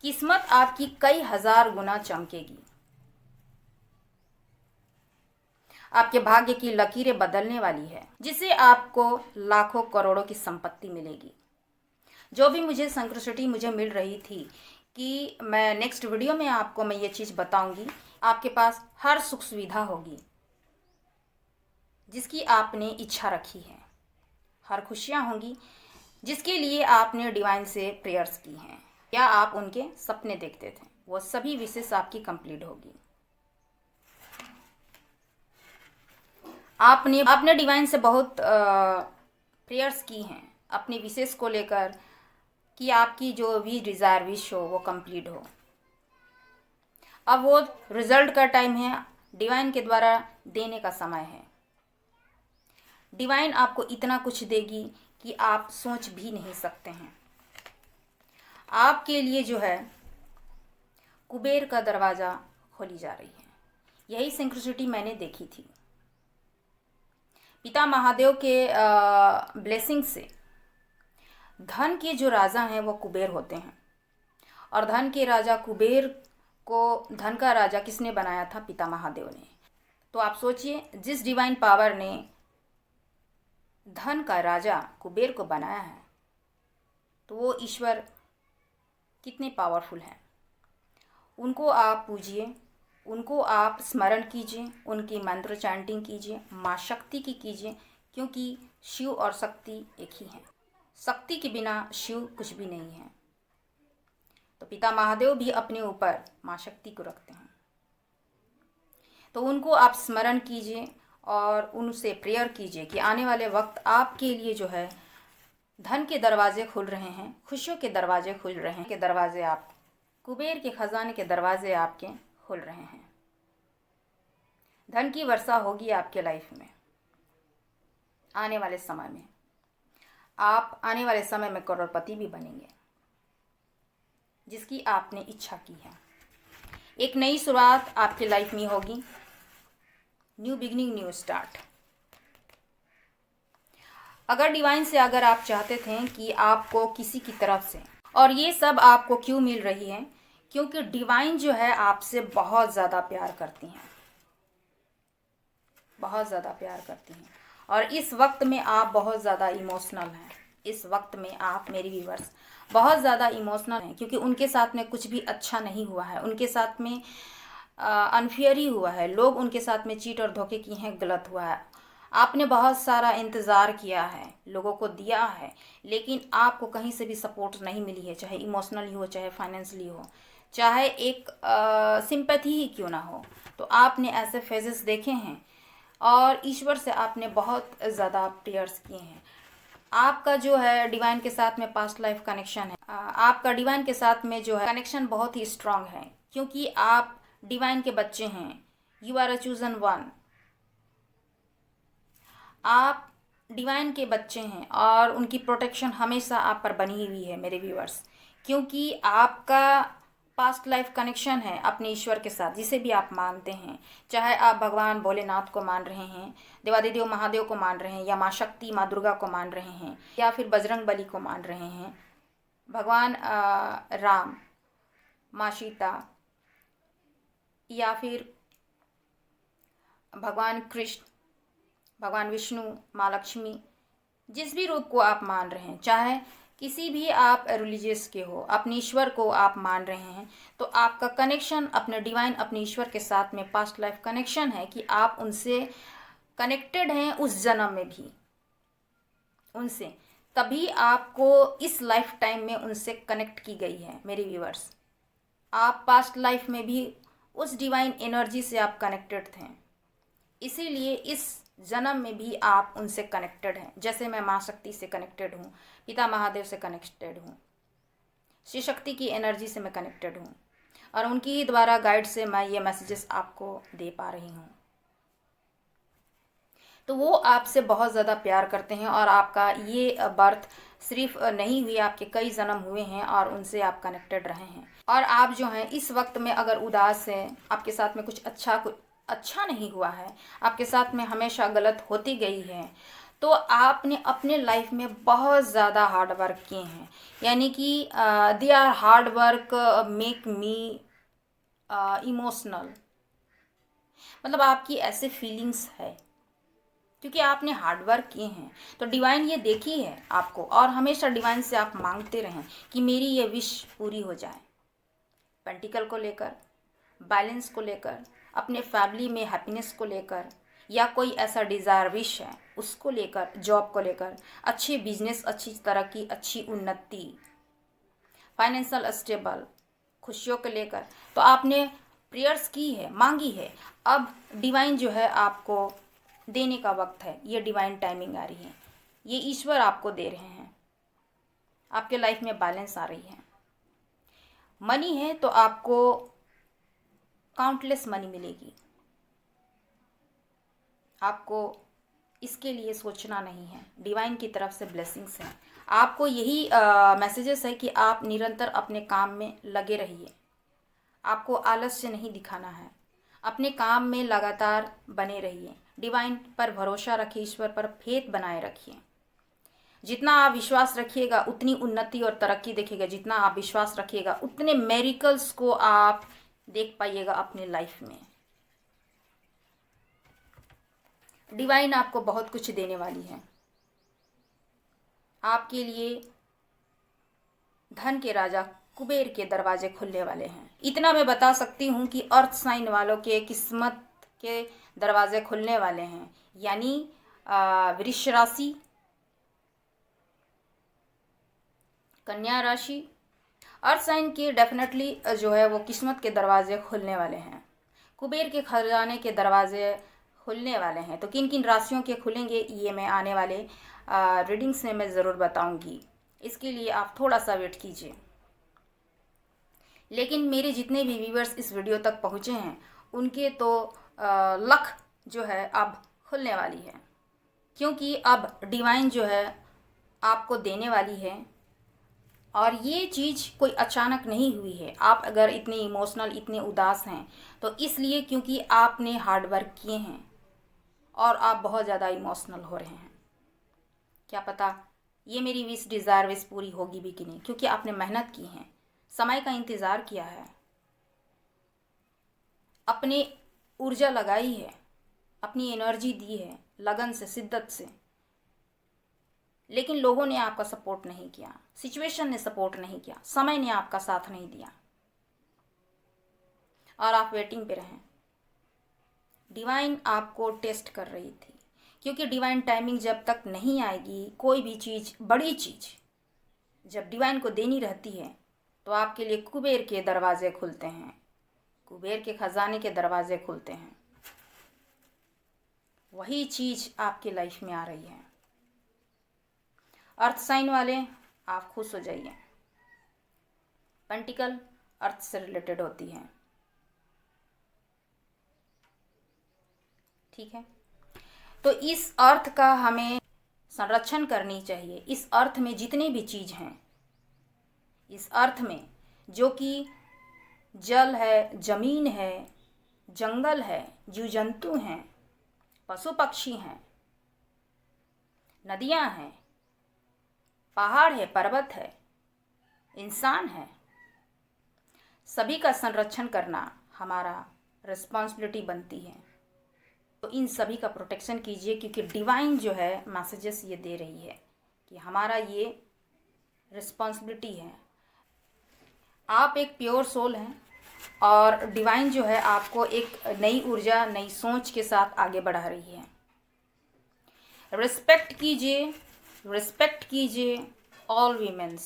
किस्मत आपकी कई हजार गुना चमकेगी। आपके भाग्य की लकीरें बदलने वाली है, जिससे आपको लाखों करोड़ों की संपत्ति मिलेगी। जो भी मुझे सिंक्रोनिसिटी मुझे मिल रही थी कि मैं नेक्स्ट वीडियो में आपको मैं ये चीज़ बताऊंगी। आपके पास हर सुख सुविधा होगी जिसकी आपने इच्छा रखी है, हर खुशियाँ होंगी जिसके लिए आपने डिवाइन से प्रेयर्स की हैं या आप उनके सपने देखते थे, वो सभी विशेष आपकी कंप्लीट होगी। आपने डिवाइन से बहुत प्रेयर्स की हैं अपनी विशेष को लेकर कि आपकी जो भी डिज़ायर विश हो वो कंप्लीट हो। अब वो रिजल्ट का टाइम है, डिवाइन के द्वारा देने का समय है। डिवाइन आपको इतना कुछ देगी कि आप सोच भी नहीं सकते हैं। आपके लिए जो है कुबेर का दरवाज़ा खोली जा रही है। यही सिंक्रोनिसिटी मैंने देखी थी। पिता महादेव के ब्लेसिंग से धन के जो राजा हैं वो कुबेर होते हैं, और धन के राजा कुबेर को धन का राजा किसने बनाया था? पिता महादेव ने। तो आप सोचिए, जिस डिवाइन पावर ने धन का राजा कुबेर को बनाया है, तो वो ईश्वर कितने पावरफुल हैं। उनको आप पूजिए, उनको आप स्मरण कीजिए, उनकी मंत्र चैंटिंग कीजिए, माँ शक्ति की कीजिए, क्योंकि शिव और शक्ति एक ही हैं। शक्ति के बिना शिव कुछ भी नहीं है। तो पिता महादेव भी अपने ऊपर माँ शक्ति को रखते हैं। तो उनको आप स्मरण कीजिए और उनसे प्रेयर कीजिए कि आने वाले वक्त आपके लिए जो है धन के दरवाजे खुल रहे हैं, खुशियों के दरवाजे खुल रहे हैं, के दरवाजे आप कुबेर के खजाने के दरवाजे आपके खुल रहे हैं। धन की वर्षा होगी आपके लाइफ में आने वाले समय में। आप आने वाले समय में करोड़पति भी बनेंगे, जिसकी आपने इच्छा की है। एक नई शुरुआत आपकी लाइफ में होगी। New beginning, new start. अगर डिवाइन से अगर आप चाहते थे कि आपको किसी की तरफ से, और ये सब आपको क्यों मिल रही है? क्योंकि डिवाइन जो है आपसे बहुत ज़्यादा प्यार करती हैं, बहुत ज़्यादा प्यार करती हैं। और इस वक्त में आप बहुत ज़्यादा इमोशनल हैं। इस वक्त में आप मेरी व्यूअर्स बहुत ज़्यादा इमोशनल हैं, क्योंकि उनके साथ में कुछ भी अच्छा नहीं हुआ है। उनके साथ में अनफेयर ही हुआ है। लोग उनके साथ में चीट और धोखे किए हैं, गलत हुआ है। आपने बहुत सारा इंतज़ार किया है, लोगों को दिया है, लेकिन आपको कहीं से भी सपोर्ट नहीं मिली है, चाहे इमोशनली हो, चाहे फाइनेंशियली हो, चाहे एक सिंपैथी ही क्यों ना हो। तो आपने ऐसे फेजेस देखे हैं और ईश्वर से आपने बहुत ज़्यादा प्रेयर्स किए हैं। आपका जो है डिवाइन के साथ में पास्ट लाइफ कनेक्शन है। आपका डिवाइन के साथ में जो है कनेक्शन बहुत ही स्ट्रांग है, क्योंकि आप डिवाइन के बच्चे हैं। You are a chosen one. आप डिवाइन के बच्चे हैं और उनकी प्रोटेक्शन हमेशा आप पर बनी हुई है मेरे व्यूअर्स, क्योंकि आपका पास्ट लाइफ कनेक्शन है अपने ईश्वर के साथ, जिसे भी आप मानते हैं। चाहे आप भगवान भोलेनाथ को मान रहे हैं, देवादिदेव महादेव को मान रहे हैं, या माँ शक्ति माँ दुर्गा को मान रहे हैं, या फिर बजरंग बली को मान रहे हैं, भगवान राम, माँ सीता, या फिर भगवान कृष्ण, भगवान विष्णु, माँ लक्ष्मी, जिस भी रूप को आप मान रहे हैं, चाहे किसी भी आप रिलीजियस के हो, अपने ईश्वर को आप मान रहे हैं, तो आपका कनेक्शन अपने डिवाइन, अपने ईश्वर के साथ में पास्ट लाइफ कनेक्शन है कि आप उनसे कनेक्टेड हैं उस जन्म में भी उनसे, तभी आपको इस लाइफ टाइम में उनसे कनेक्ट की गई है मेरे व्यूअर्स। आप पास्ट लाइफ में भी उस डिवाइन एनर्जी से आप कनेक्टेड थे, इसीलिए इस जन्म में भी आप उनसे कनेक्टेड हैं। जैसे मैं माँ शक्ति से कनेक्टेड हूँ, पिता महादेव से कनेक्टेड हूँ, श्री शक्ति की एनर्जी से मैं कनेक्टेड हूँ, और उनकी ही द्वारा गाइड से मैं ये मैसेजेस आपको दे पा रही हूँ। तो वो आपसे बहुत ज़्यादा प्यार करते हैं, और आपका ये बर्थ सिर्फ नहीं हुई, आपके कई जन्म हुए हैं और उनसे आप कनेक्टेड रहे हैं। और आप जो हैं इस वक्त में अगर उदास हैं, आपके साथ में कुछ अच्छा नहीं हुआ है, आपके साथ में हमेशा गलत होती गई है, तो आपने अपने लाइफ में बहुत ज़्यादा हार्ड वर्क किए हैं। यानी कि they are hard work make me emotional, मतलब आपकी ऐसे फीलिंग्स है क्योंकि आपने हार्ड वर्क किए हैं। तो डिवाइन ये देखी है आपको, और हमेशा डिवाइन से आप मांगते रहें कि मेरी ये विश पूरी हो जाए। पेंटिकल को लेकर, बैलेंस को लेकर, अपने फैमिली में हैप्पीनेस को लेकर, या कोई ऐसा डिज़ायर विश है उसको लेकर, जॉब को लेकर, अच्छी बिजनेस, अच्छी तरक्की, अच्छी उन्नति, फाइनेंशियल स्टेबल, खुशियों को लेकर, तो आपने प्रेयर्स की है, मांगी है। अब डिवाइन जो है आपको देने का वक्त है, ये डिवाइन टाइमिंग आ रही है, ये ईश्वर आपको दे रहे हैं। आपके लाइफ में बैलेंस आ रही है। मनी है तो आपको काउंटलेस मनी मिलेगी, आपको इसके लिए सोचना नहीं है। डिवाइन की तरफ से ब्लेसिंग्स हैं। आपको यही मैसेजेस है कि आप निरंतर अपने काम में लगे रहिए, आपको आलस्य नहीं दिखाना है, अपने काम में लगातार बने रहिए, डिवाइन पर भरोसा रखिए, ईश्वर पर फेथ बनाए रखिए। जितना आप विश्वास रखिएगा उतनी उन्नति और तरक्की देखिएगा, जितना आप विश्वास रखिएगा उतने मेरिकल्स को आप देख पाइएगा अपने लाइफ में। डिवाइन आपको बहुत कुछ देने वाली है। आपके लिए धन के राजा कुबेर के दरवाजे खुलने वाले हैं। इतना मैं बता सकती हूँ कि अर्थ साइन वालों के किस्मत के दरवाजे खुलने वाले हैं, यानी वृष राशि, कन्या राशि, अर्थ साइन के डेफिनेटली जो है वो किस्मत के दरवाजे खुलने वाले हैं, कुबेर के खजाने के दरवाजे खुलने वाले हैं। तो किन किन राशियों के खुलेंगे ये मैं आने वाले रीडिंग्स में मैं ज़रूर बताऊंगी, इसके लिए आप थोड़ा सा वेट कीजिए। लेकिन मेरे जितने भी व्यूअर्स इस वीडियो तक पहुँचे हैं उनके तो लक जो है अब खुलने वाली है, क्योंकि अब डिवाइन जो है आपको देने वाली है। और ये चीज़ कोई अचानक नहीं हुई है। आप अगर इतने इमोशनल, इतने उदास हैं तो इसलिए क्योंकि आपने हार्ड वर्क किए हैं और आप बहुत ज़्यादा इमोशनल हो रहे हैं। क्या पता ये मेरी विश, डिज़ायर विश पूरी होगी भी कि नहीं, क्योंकि आपने मेहनत की है, समय का इंतज़ार किया है, अपने ऊर्जा लगाई है, अपनी एनर्जी दी है लगन से, शिद्दत से, लेकिन लोगों ने आपका सपोर्ट नहीं किया, सिचुएशन ने सपोर्ट नहीं किया, समय ने आपका साथ नहीं दिया और आप वेटिंग पे रहें। डिवाइन आपको टेस्ट कर रही थी, क्योंकि डिवाइन टाइमिंग जब तक नहीं आएगी, कोई भी चीज़, बड़ी चीज़ जब डिवाइन को देनी रहती है तो आपके लिए कुबेर के दरवाजे खुलते हैं, कुबेर के खजाने के दरवाजे खुलते हैं। वही चीज़ आपकी लाइफ में आ रही है। अर्थ साइन वाले आप खुश हो जाइए। पेंटिकल अर्थ से रिलेटेड होती है, ठीक है। तो इस अर्थ का हमें संरक्षण करनी चाहिए। इस अर्थ में जितने भी चीज़ हैं, इस अर्थ में जो कि जल है, जमीन है, जंगल है, जीव जंतु हैं, पशु पक्षी हैं, नदियां हैं, पहाड़ है, पर्वत है, इंसान है, सभी का संरक्षण करना हमारा रिस्पॉन्सिबिलिटी बनती है। तो इन सभी का प्रोटेक्शन कीजिए, क्योंकि डिवाइन जो है मैसेजेस ये दे रही है कि हमारा ये रिस्पॉन्सिबिलिटी है। आप एक प्योर सोल हैं और डिवाइन जो है आपको एक नई ऊर्जा, नई सोच के साथ आगे बढ़ा रही है। रिस्पेक्ट कीजिए, रिस्पेक्ट कीजिए ऑल वीमेंस,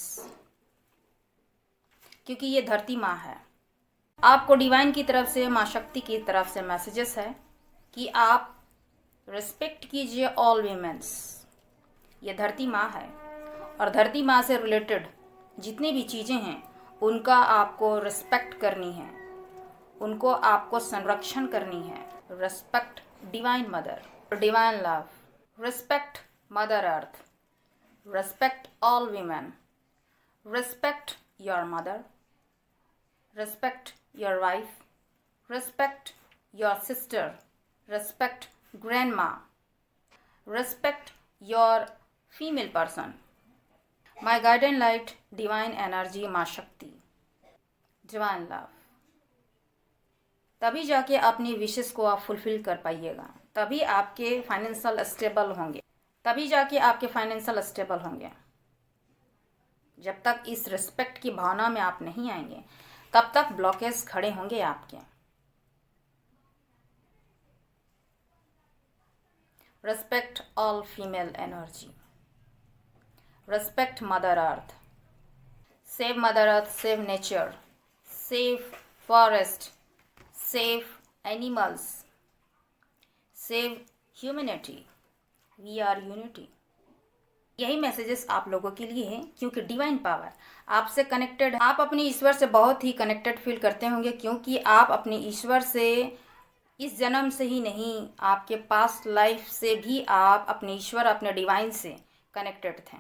क्योंकि ये धरती माँ है। आपको डिवाइन की तरफ से, माँ शक्ति की तरफ से मैसेजेस है कि आप रिस्पेक्ट कीजिए ऑल वीमेंस। ये धरती माँ है और धरती माँ से रिलेटेड जितनी भी चीज़ें हैं उनका आपको रिस्पेक्ट करनी है, उनको आपको संरक्षण करनी है। Respect divine mother, divine love, respect mother earth, respect all women, respect your mother, respect your wife, respect your sister, respect grandma, respect your female person. My guiding light, divine energy, माँ शक्ति, divine love. तभी जाके अपनी विशेष को आप fulfil कर पाइएगा, तभी आपके फाइनेंशियल स्टेबल होंगे, तभी जाके आपके फाइनेंशियल स्टेबल होंगे। जब तक इस रिस्पेक्ट की भावना में आप नहीं आएंगे तब तक ब्लॉकेज खड़े होंगे आपके। Respect all female energy, respect mother earth, save mother earth, save nature, save forest, save animals, save humanity, we are unity. यही मैसेजेस आप लोगों के लिए हैं क्योंकि डिवाइन पावर आपसे कनेक्टेड है। आप अपने ईश्वर से बहुत ही कनेक्टेड फील करते होंगे क्योंकि आप अपने ईश्वर से इस जन्म से ही नहीं, आपके पास्ट लाइफ से भी आप अपने ईश्वर, अपने डिवाइन से कनेक्टेड थे।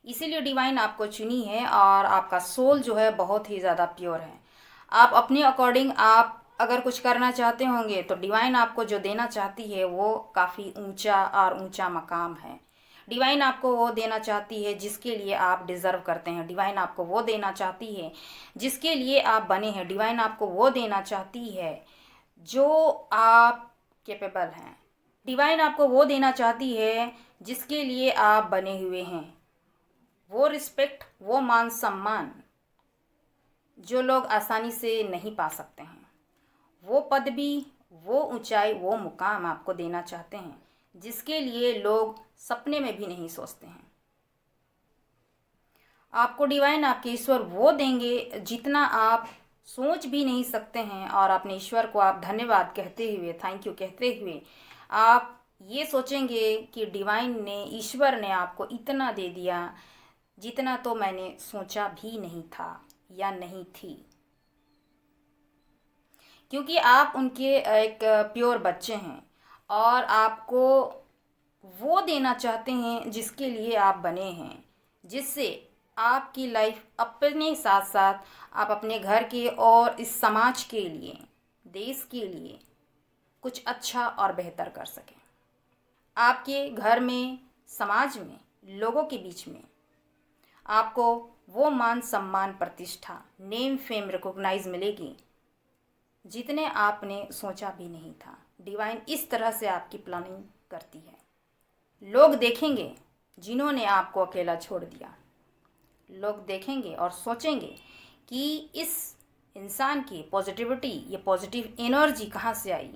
इसीलिए डिवाइन आपको चुनी है और आपका सोल जो है बहुत ही ज़्यादा प्योर है। आप अपने अकॉर्डिंग आप अगर कुछ करना चाहते होंगे तो डिवाइन आपको जो देना चाहती है वो काफ़ी ऊंचा और ऊंचा मकाम है। डिवाइन आपको वो देना चाहती है जिसके लिए आप डिज़र्व करते हैं। डिवाइन आपको वो देना चाहती है जिसके लिए आप बने हैं। डिवाइन आपको वो देना चाहती है जो आप कैपेबल हैं। डिवाइन आपको वो देना चाहती है जिसके लिए आप बने हुए हैं। वो रिस्पेक्ट, वो मान सम्मान जो लोग आसानी से नहीं पा सकते हैं, वो पदवी, वो ऊंचाई, वो मुकाम आपको देना चाहते हैं जिसके लिए लोग सपने में भी नहीं सोचते हैं। आपको डिवाइन, आपके ईश्वर वो देंगे जितना आप सोच भी नहीं सकते हैं। और अपने ईश्वर को आप धन्यवाद कहते हुए, थैंक यू कहते हुए आप ये सोचेंगे कि डिवाइन ने, ईश्वर ने आपको इतना दे दिया जितना तो मैंने सोचा भी नहीं था या नहीं थी। क्योंकि आप उनके एक प्योर बच्चे हैं और आपको वो देना चाहते हैं जिसके लिए आप बने हैं, जिससे आपकी लाइफ अपने साथ साथ आप अपने घर के और इस समाज के लिए, देश के लिए कुछ अच्छा और बेहतर कर सकें। आपके घर में, समाज में, लोगों के बीच में आपको वो मान सम्मान, प्रतिष्ठा, नेम, फेम, रिकॉग्नाइज मिलेगी जितने आपने सोचा भी नहीं था। डिवाइन इस तरह से आपकी प्लानिंग करती है। लोग देखेंगे जिन्होंने आपको अकेला छोड़ दिया, लोग देखेंगे और सोचेंगे कि इस इंसान की पॉजिटिविटी, ये पॉजिटिव एनर्जी कहाँ से आई।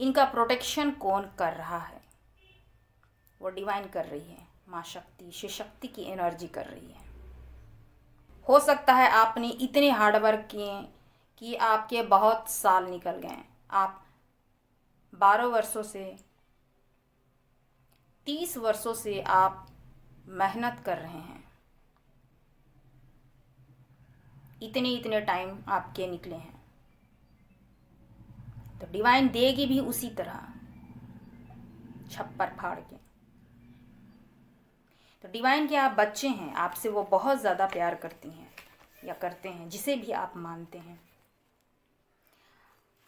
इनका प्रोटेक्शन कौन कर रहा है? वो डिवाइन कर रही है, माँ शक्ति, शिव शक्ति की एनर्जी कर रही है। हो सकता है आपने इतने हार्डवर्क किए कि आपके बहुत साल निकल गए। आप 12 वर्षों से, 30 वर्षों से आप मेहनत कर रहे हैं। इतने टाइम आपके निकले हैं तो डिवाइन देगी भी उसी तरह, छप्पर फाड़ के। तो डिवाइन के आप बच्चे हैं, आपसे वो बहुत ज़्यादा प्यार करती हैं या करते हैं, जिसे भी आप मानते हैं।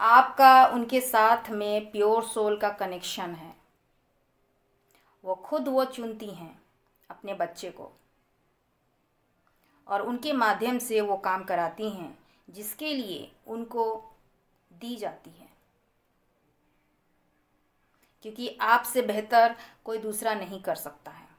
आपका उनके साथ में प्योर सोल का कनेक्शन है। वो खुद वो चुनती हैं अपने बच्चे को और उनके माध्यम से वो काम कराती हैं जिसके लिए उनको दी जाती है, क्योंकि आपसे बेहतर कोई दूसरा नहीं कर सकता है।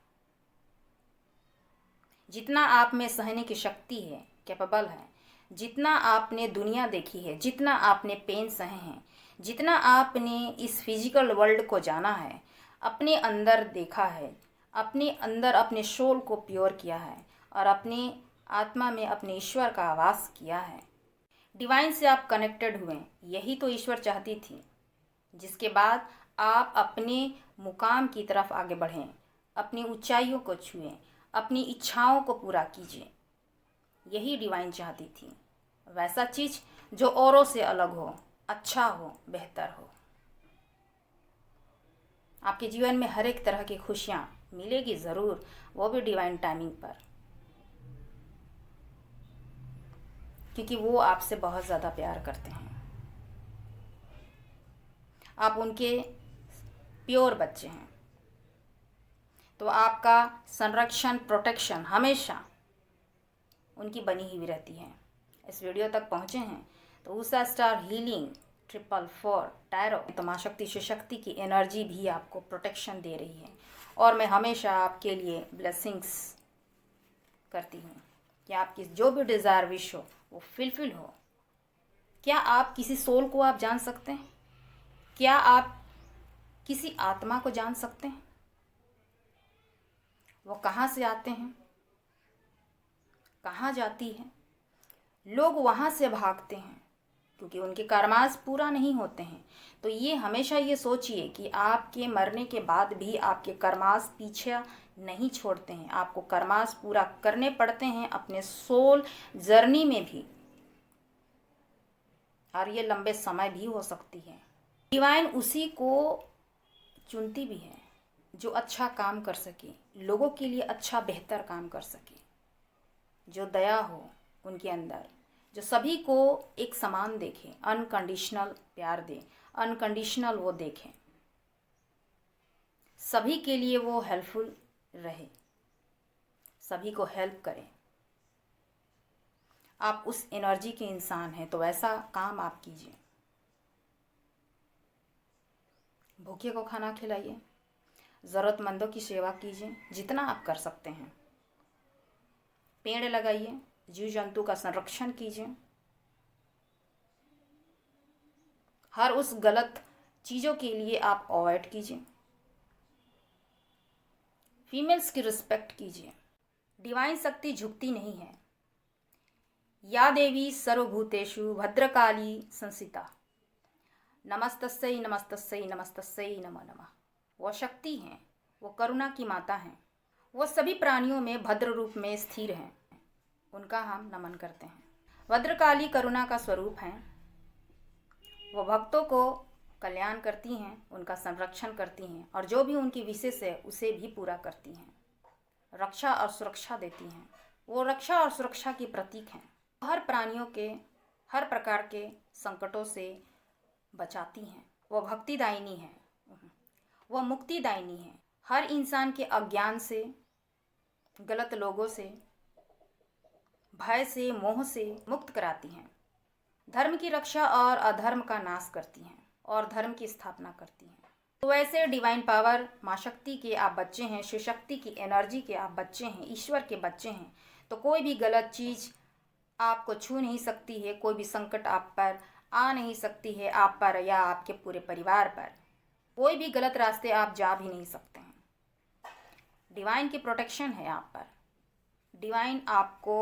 जितना आप में सहने की शक्ति है, कैपेबल है, जितना आपने दुनिया देखी है, जितना आपने पेन सहे हैं, जितना आपने इस फिजिकल वर्ल्ड को जाना है, अपने अंदर देखा है, अपने अंदर अपने सोल को प्योर किया है और अपने आत्मा में अपने ईश्वर का आवास किया है। डिवाइन से आप कनेक्टेड हुए, यही तो ईश्वर चाहती थी। जिसके बाद आप अपने मुकाम की तरफ आगे बढ़ें, अपनी ऊंचाइयों को छुएं, अपनी इच्छाओं को पूरा कीजिए। यही डिवाइन चाहती थी, वैसा चीज़ जो औरों से अलग हो, अच्छा हो, बेहतर हो। आपके जीवन में हर एक तरह की खुशियाँ मिलेगी ज़रूर, वो भी डिवाइन टाइमिंग पर, क्योंकि वो आपसे बहुत ज़्यादा प्यार करते हैं। आप उनके प्योर बच्चे हैं, तो आपका संरक्षण, प्रोटेक्शन हमेशा उनकी बनी हुई रहती है। इस वीडियो तक पहुँचे हैं तो उषा स्टार हीलिंग 444 टैरो तो माँ शक्ति शिव शक्ति की एनर्जी भी आपको प्रोटेक्शन दे रही है, और मैं हमेशा आपके लिए ब्लेसिंग्स करती हूँ कि आपकी जो भी डिज़ायर विश हो वो फुलफिल हो। क्या आप किसी सोल को आप जान सकते हैं? क्या आप किसी आत्मा को जान सकते हैं? वो कहाँ से आते हैं, कहाँ जाती है? लोग वहाँ से भागते हैं क्योंकि उनके कर्मास पूरा नहीं होते हैं। तो ये हमेशा ये सोचिए कि आपके मरने के बाद भी आपके कर्मास पीछे नहीं छोड़ते हैं, आपको कर्मास पूरा करने पड़ते हैं अपने सोल जर्नी में भी, और ये लंबे समय भी हो सकती है। डिवाइन उसी को चुनती भी है जो अच्छा काम कर सके, लोगों के लिए अच्छा बेहतर काम कर सके, जो दया हो उनके अंदर, जो सभी को एक समान देखे, अनकंडीशनल प्यार दे, अनकंडीशनल वो देखें, सभी के लिए वो हेल्पफुल रहे, सभी को हेल्प करें। आप उस एनर्जी के इंसान हैं, तो ऐसा काम आप कीजिए। भूखे को खाना खिलाइए, ज़रूरतमंदों की सेवा कीजिए जितना आप कर सकते हैं। पेड़ लगाइए, जीव जंतु का संरक्षण कीजिए। हर उस गलत चीज़ों के लिए आप अवॉइड कीजिए। फीमेल्स की रिस्पेक्ट कीजिए। डिवाइन शक्ति झुकती नहीं है। या देवी सर्वभूतेषु भद्रकाली संस्थिता, नमस्तस्यै नमस्तस्यै नमस्तस्यै नमो नमः। वो शक्ति हैं, वो करुणा की माता हैं, वो सभी प्राणियों में भद्र रूप में स्थिर हैं, उनका हम नमन करते हैं। भद्रकाली करुणा का स्वरूप हैं, वो भक्तों को कल्याण करती हैं, उनका संरक्षण करती हैं, और जो भी उनकी विशेष है उसे भी पूरा करती हैं, रक्षा और सुरक्षा देती हैं। वो रक्षा और सुरक्षा की प्रतीक हैं। हर प्राणियों के हर प्रकार के संकटों से बचाती हैं। वो भक्तिदायिनी हैं, वो मुक्तिदायिनी हैं। हर इंसान के अज्ञान से, गलत लोगों से, भय से, मोह से मुक्त कराती हैं। धर्म की रक्षा और अधर्म का नाश करती हैं और धर्म की स्थापना करती हैं। तो ऐसे डिवाइन पावर, माँ शक्ति के आप बच्चे हैं, शिव शक्ति की एनर्जी के आप बच्चे हैं, ईश्वर के बच्चे हैं, तो कोई भी गलत चीज़ आपको छू नहीं सकती है, कोई भी संकट आप पर आ नहीं सकती है, आप पर या आपके पूरे परिवार पर। कोई भी गलत रास्ते आप जा भी नहीं सकते हैं। डिवाइन की प्रोटेक्शन है आप पर। डिवाइन आपको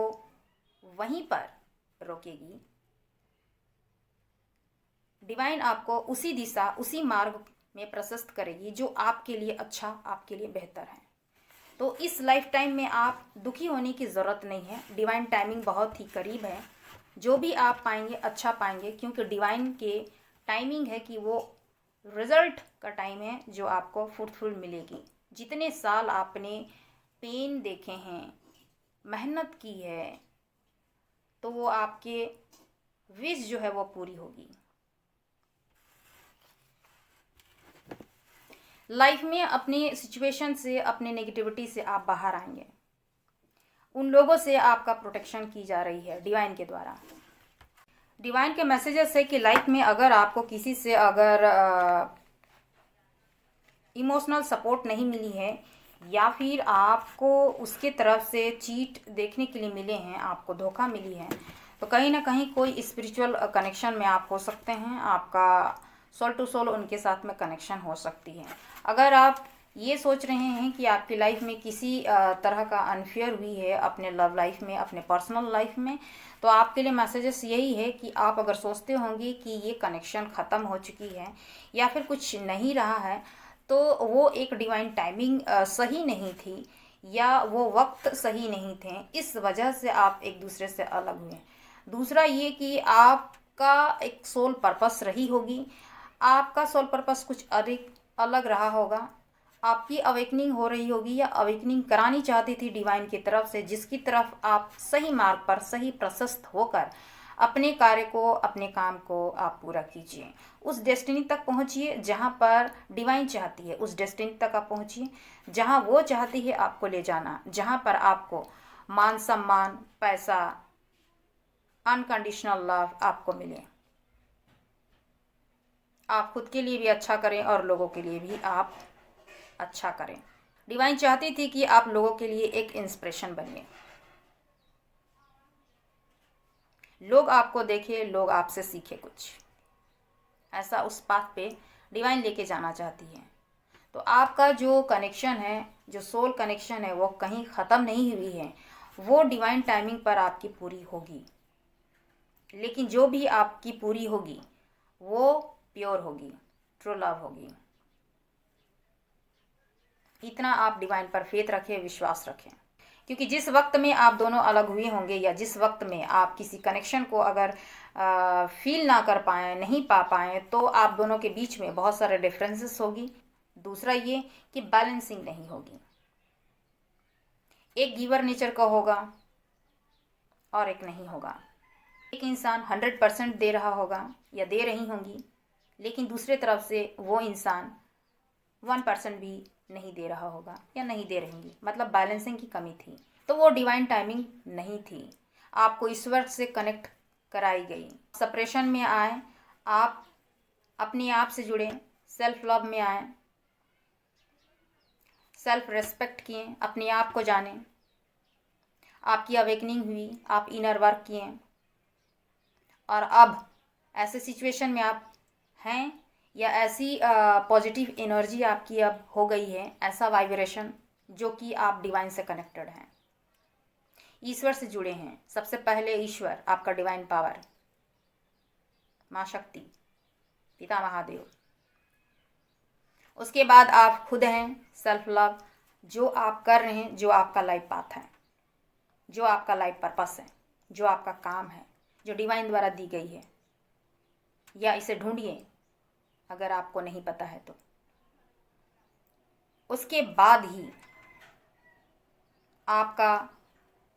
वहीं पर रोकेगी। डिवाइन आपको उसी दिशा, उसी मार्ग में प्रशस्त करेगी जो आपके लिए अच्छा, आपके लिए बेहतर है। तो इस लाइफ टाइम में आप दुखी होने की ज़रूरत नहीं है। डिवाइन टाइमिंग बहुत ही करीब है। जो भी आप पाएंगे अच्छा पाएंगे, क्योंकि डिवाइन के टाइमिंग है कि वो रिजल्ट का टाइम है जो आपको फ्रूटफुल मिलेगी। जितने साल आपने पेन देखे हैं, मेहनत की है, तो वो आपके विश जो है वो पूरी होगी। लाइफ में अपने सिचुएशन से, अपने नेगेटिविटी से आप बाहर आएंगे। उन लोगों से आपका प्रोटेक्शन की जा रही है डिवाइन के द्वारा। डिवाइन के मैसेजेस है कि लाइफ में अगर आपको किसी से अगर इमोशनल सपोर्ट नहीं मिली है, या फिर आपको उसके तरफ से चीट देखने के लिए मिले हैं, आपको धोखा मिली है, तो कहीं ना कहीं कोई स्पिरिचुअल कनेक्शन में आप हो सकते हैं। आपका सोल टू सोल उनके साथ में कनेक्शन हो सकती है। अगर आप ये सोच रहे हैं कि आपकी लाइफ में किसी तरह का अनफेयर हुई है अपने लव लाइफ में, अपने पर्सनल लाइफ में, तो आपके लिए मैसेजेस यही है कि आप अगर सोचते होंगे कि ये कनेक्शन ख़त्म हो चुकी है या फिर कुछ नहीं रहा है, तो वो एक डिवाइन टाइमिंग सही नहीं थी या वो वक्त सही नहीं थे, इस वजह से आप एक दूसरे से अलग हुए। दूसरा ये कि आपका एक सोल पर्पस रही होगी, आपका सोल पर्पस कुछ अधिक अलग रहा होगा, आपकी अवेकनिंग हो रही होगी या अवेकनिंग करानी चाहती थी डिवाइन की तरफ से, जिसकी तरफ आप सही मार्ग पर सही प्रशस्त होकर अपने कार्य को, अपने काम को आप पूरा कीजिए। उस डेस्टिनी तक पहुंचिए जहां पर डिवाइन चाहती है, उस डेस्टिनी तक आप पहुंचिए जहां वो चाहती है आपको ले जाना, जहां पर आपको मान सम्मान, पैसा, अनकंडीशनल लव आपको मिले। आप खुद के लिए भी अच्छा करें और लोगों के लिए भी आप अच्छा करें। डिवाइन चाहती थी कि आप लोगों के लिए एक इंस्पिरेशन बनिए, लोग आपको देखें, लोग आपसे सीखे कुछ, ऐसा उस पाथ पे डिवाइन लेके जाना चाहती है। तो आपका जो कनेक्शन है, जो सोल कनेक्शन है, वो कहीं ख़त्म नहीं हुई है, वो डिवाइन टाइमिंग पर आपकी पूरी होगी। लेकिन जो भी आपकी पूरी होगी वो प्योर होगी, ट्रू लव होगी। इतना आप डिवाइन पर फेथ रखें, विश्वास रखें, क्योंकि जिस वक्त में आप दोनों अलग हुए होंगे या जिस वक्त में आप किसी कनेक्शन को अगर फील ना कर पाएँ, नहीं पा पाएँ, तो आप दोनों के बीच में बहुत सारे डिफरेंसेस होगी। दूसरा ये कि बैलेंसिंग नहीं होगी, एक गिवर नेचर का होगा और एक नहीं होगा। एक इंसान 100% दे रहा होगा या दे रही होंगी, लेकिन दूसरे तरफ से वो इंसान 1% भी नहीं दे रहा होगा या नहीं दे रहेंगी, मतलब बैलेंसिंग की कमी थी। तो वो डिवाइन टाइमिंग नहीं थी, आपको ईश्वर से कनेक्ट कराई गई। सेपरेशन में आए, आप अपने आप से जुड़े, सेल्फ लव में आए, सेल्फ रेस्पेक्ट किए, अपने आप को जाने, आपकी अवेकनिंग हुई, आप इनर वर्क किए, और अब ऐसे सिचुएशन में आप हैं या ऐसी पॉजिटिव एनर्जी आपकी अब हो गई है, ऐसा वाइब्रेशन जो कि आप डिवाइन से कनेक्टेड हैं, ईश्वर से जुड़े हैं। सबसे पहले ईश्वर, आपका डिवाइन पावर, माँ शक्ति, पिता महादेव। उसके बाद आप खुद हैं, सेल्फ लव, जो आप कर रहे हैं, जो आपका लाइफ पाथ है, जो आपका लाइफ पर्पस है, जो आपका काम है, जो डिवाइन द्वारा दी गई है, या इसे ढूंढिए अगर आपको नहीं पता है तो। उसके बाद ही आपका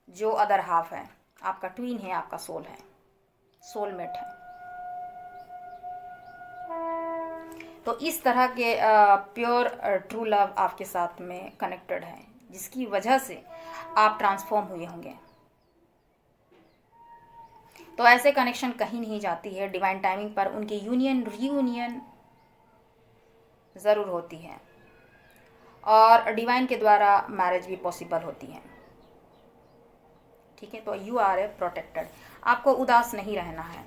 जो अदर हाफ है, आपका ट्विन है, आपका सोल है, सोलमेट है। तो इस तरह के प्योर ट्रू लव आपके साथ में कनेक्टेड है, जिसकी वजह से आप ट्रांसफॉर्म हुए होंगे। तो ऐसे कनेक्शन कहीं नहीं जाती है, डिवाइन टाइमिंग पर उनकी यूनियन, रीयूनियन ज़रूर होती है, और डिवाइन के द्वारा मैरिज भी पॉसिबल होती है। ठीक है, तो यू आर ए प्रोटेक्टेड, आपको उदास नहीं रहना है।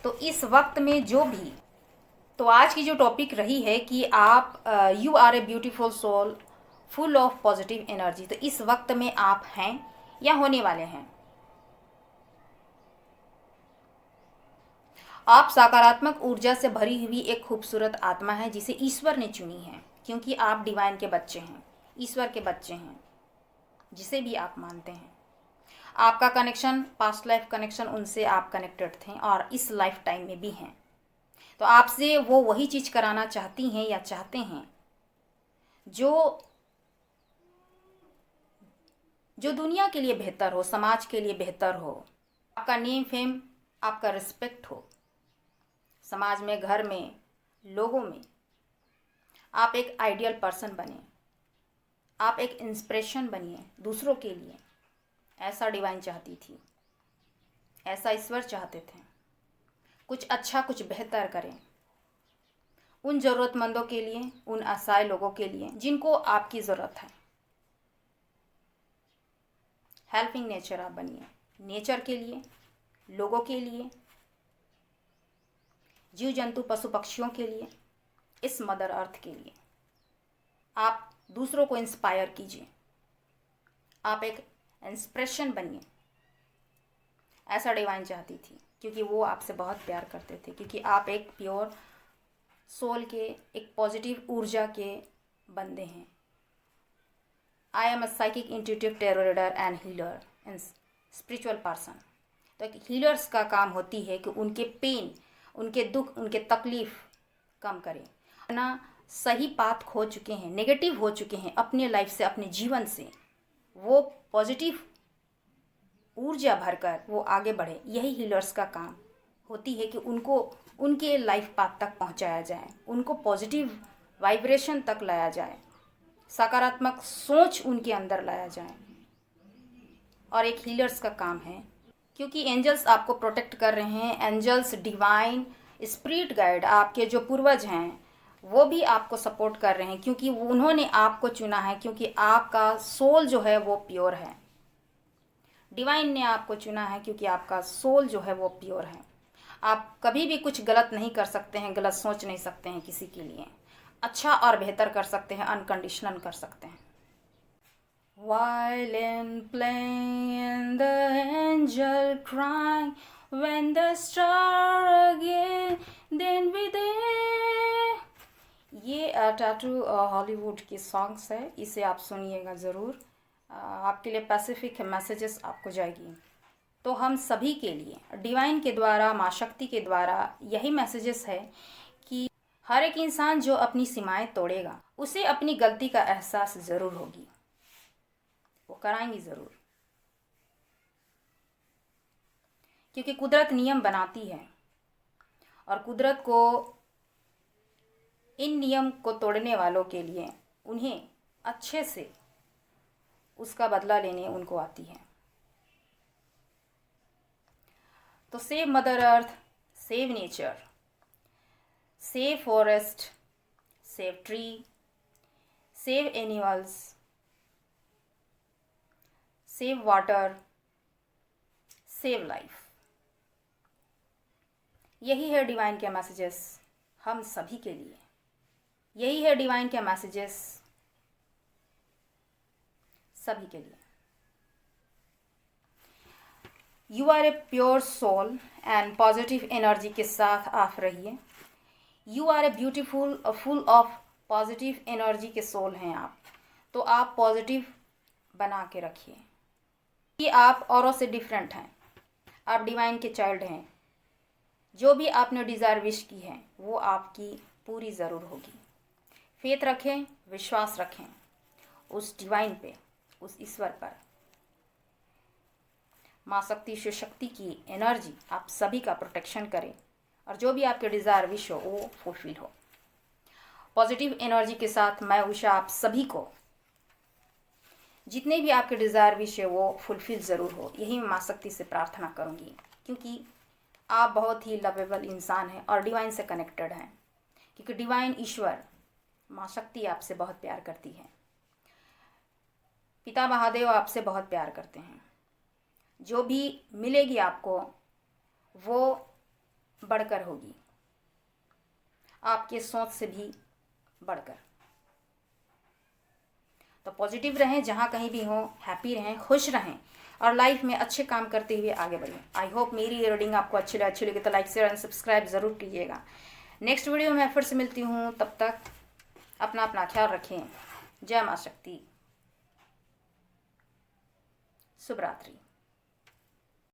तो इस वक्त में जो भी, तो आज की जो टॉपिक रही है कि आप you are a beautiful soul full of positive energy. तो इस वक्त में आप हैं या होने वाले हैं, आप सकारात्मक ऊर्जा से भरी हुई एक खूबसूरत आत्मा है जिसे ईश्वर ने चुनी है, क्योंकि आप डिवाइन के बच्चे हैं, ईश्वर के बच्चे हैं, जिसे भी आप मानते हैं। आपका कनेक्शन, पास्ट लाइफ कनेक्शन, उनसे आप कनेक्टेड थे और इस लाइफ टाइम में भी हैं। तो आपसे वो वही चीज़ कराना चाहती हैं या चाहते हैं जो दुनिया के लिए बेहतर हो, समाज के लिए बेहतर हो, आपका नेम फेम, आपका रिस्पेक्ट हो, समाज में, घर में, लोगों में आप एक आइडियल पर्सन बने, आप एक इंस्पिरेशन बनिए दूसरों के लिए। ऐसा डिवाइन चाहती थी, ऐसा ईश्वर चाहते थे। कुछ अच्छा, कुछ बेहतर करें उन ज़रूरतमंदों के लिए, उन असहाय लोगों के लिए जिनको आपकी ज़रूरत है। हेल्पिंग नेचर आप बनिए, नेचर के लिए, लोगों के लिए, जीव जंतु, पशु पक्षियों के लिए, इस मदर अर्थ के लिए आप दूसरों को इंस्पायर कीजिए, आप एक इंस्पिरेशन बनिए। ऐसा डिवाइन चाहती थी, क्योंकि वो आपसे बहुत प्यार करते थे, क्योंकि आप एक प्योर सोल के, एक पॉजिटिव ऊर्जा के बंदे हैं। I am a psychic intuitive tarot reader and healer and spiritual person. तो हीलर्स का काम होती है कि उनके पेन, उनके दुख, उनके तकलीफ कम करें। ना सही पाथ खो चुके हैं, नेगेटिव हो चुके हैं अपने लाइफ से, अपने जीवन से, वो पॉजिटिव ऊर्जा भरकर वो आगे बढ़े। यही हीलर्स का काम होती है कि उनको उनके लाइफ पाथ तक पहुंचाया जाए, उनको पॉजिटिव वाइब्रेशन तक लाया जाए, सकारात्मक सोच उनके अंदर लाया जाए। और एक हीलर्स का काम है, क्योंकि एंजल्स आपको प्रोटेक्ट कर रहे हैं। एंजल्स, डिवाइन स्पिरिट गाइड, आपके जो पूर्वज हैं वो भी आपको सपोर्ट कर रहे हैं, क्योंकि उन्होंने आपको चुना है, क्योंकि आपका सोल जो है वो प्योर है। डिवाइन ने आपको चुना है क्योंकि आपका सोल जो है वो प्योर है। आप कभी भी कुछ गलत नहीं कर सकते हैं, गलत सोच नहीं सकते हैं किसी के लिए। अच्छा और बेहतर कर सकते हैं, अनकंडीशनल कर सकते हैं। Violin playing, the angel crying, when the star again, then we there। ये टाटू हॉलीवुड की सॉन्ग्स है, इसे आप सुनिएगा ज़रूर। आपके लिए पैसिफिक मैसेजेस आपको जाएगी। तो हम सभी के लिए डिवाइन के द्वारा, माँ शक्ति के द्वारा यही मैसेजेस है कि हर एक इंसान जो अपनी सीमाएं तोड़ेगा उसे अपनी गलती का एहसास ज़रूर होगी, वो कराएंगी ज़रूर। क्योंकि कुदरत नियम बनाती है और कुदरत को, इन नियम को तोड़ने वालों के लिए उन्हें अच्छे से उसका बदला लेने उनको आती है। तो save mother earth, save nature, save forest, save tree, save animals, save water, save life. यही है डिवाइन के मैसेजेस हम सभी के लिए। यही है डिवाइन के मैसेजेस सभी के लिए। You are a pure soul and positive energy के साथ आप रहिए। You are a beautiful, full of positive energy के सोल हैं आप। तो आप पॉजिटिव बना के रखिए कि आप औरों से डिफरेंट हैं, आप डिवाइन के चाइल्ड हैं। जो भी आपने डिज़ायर विश की है वो आपकी पूरी ज़रूर होगी। फेथ रखें, विश्वास रखें उस डिवाइन पे, उस ईश्वर पर। माँ शक्ति, शिव शक्ति की एनर्जी आप सभी का प्रोटेक्शन करे और जो भी आपके डिज़ायर विश हो वो फुलफिल हो। पॉजिटिव एनर्जी के साथ मैं उषा आप सभी को, जितने भी आपके डिज़ायर विश है वो फुलफिल ज़रूर हो, यही मैं माँ शक्ति से प्रार्थना करूँगी। क्योंकि आप बहुत ही लवेबल इंसान हैं और डिवाइन से कनेक्टेड हैं। क्योंकि डिवाइन ईश्वर माँ शक्ति आपसे बहुत प्यार करती है, पिता महादेव आपसे बहुत प्यार करते हैं। जो भी मिलेगी आपको वो बढ़कर होगी, आपके सोच से भी बढ़कर। तो पॉजिटिव रहें, जहाँ कहीं भी हों, हैप्पी रहें, खुश रहें और लाइफ में अच्छे काम करते हुए आगे बढ़ें। आई होप मेरी रीडिंग आपको अच्छी लगी तो लाइक, शेयर एंड सब्सक्राइब ज़रूर कीजिएगा। नेक्स्ट वीडियो में फिर से मिलती हूँ, तब तक अपना ख्याल रखें। जय माँ शक्ति, शुभ रात्रि।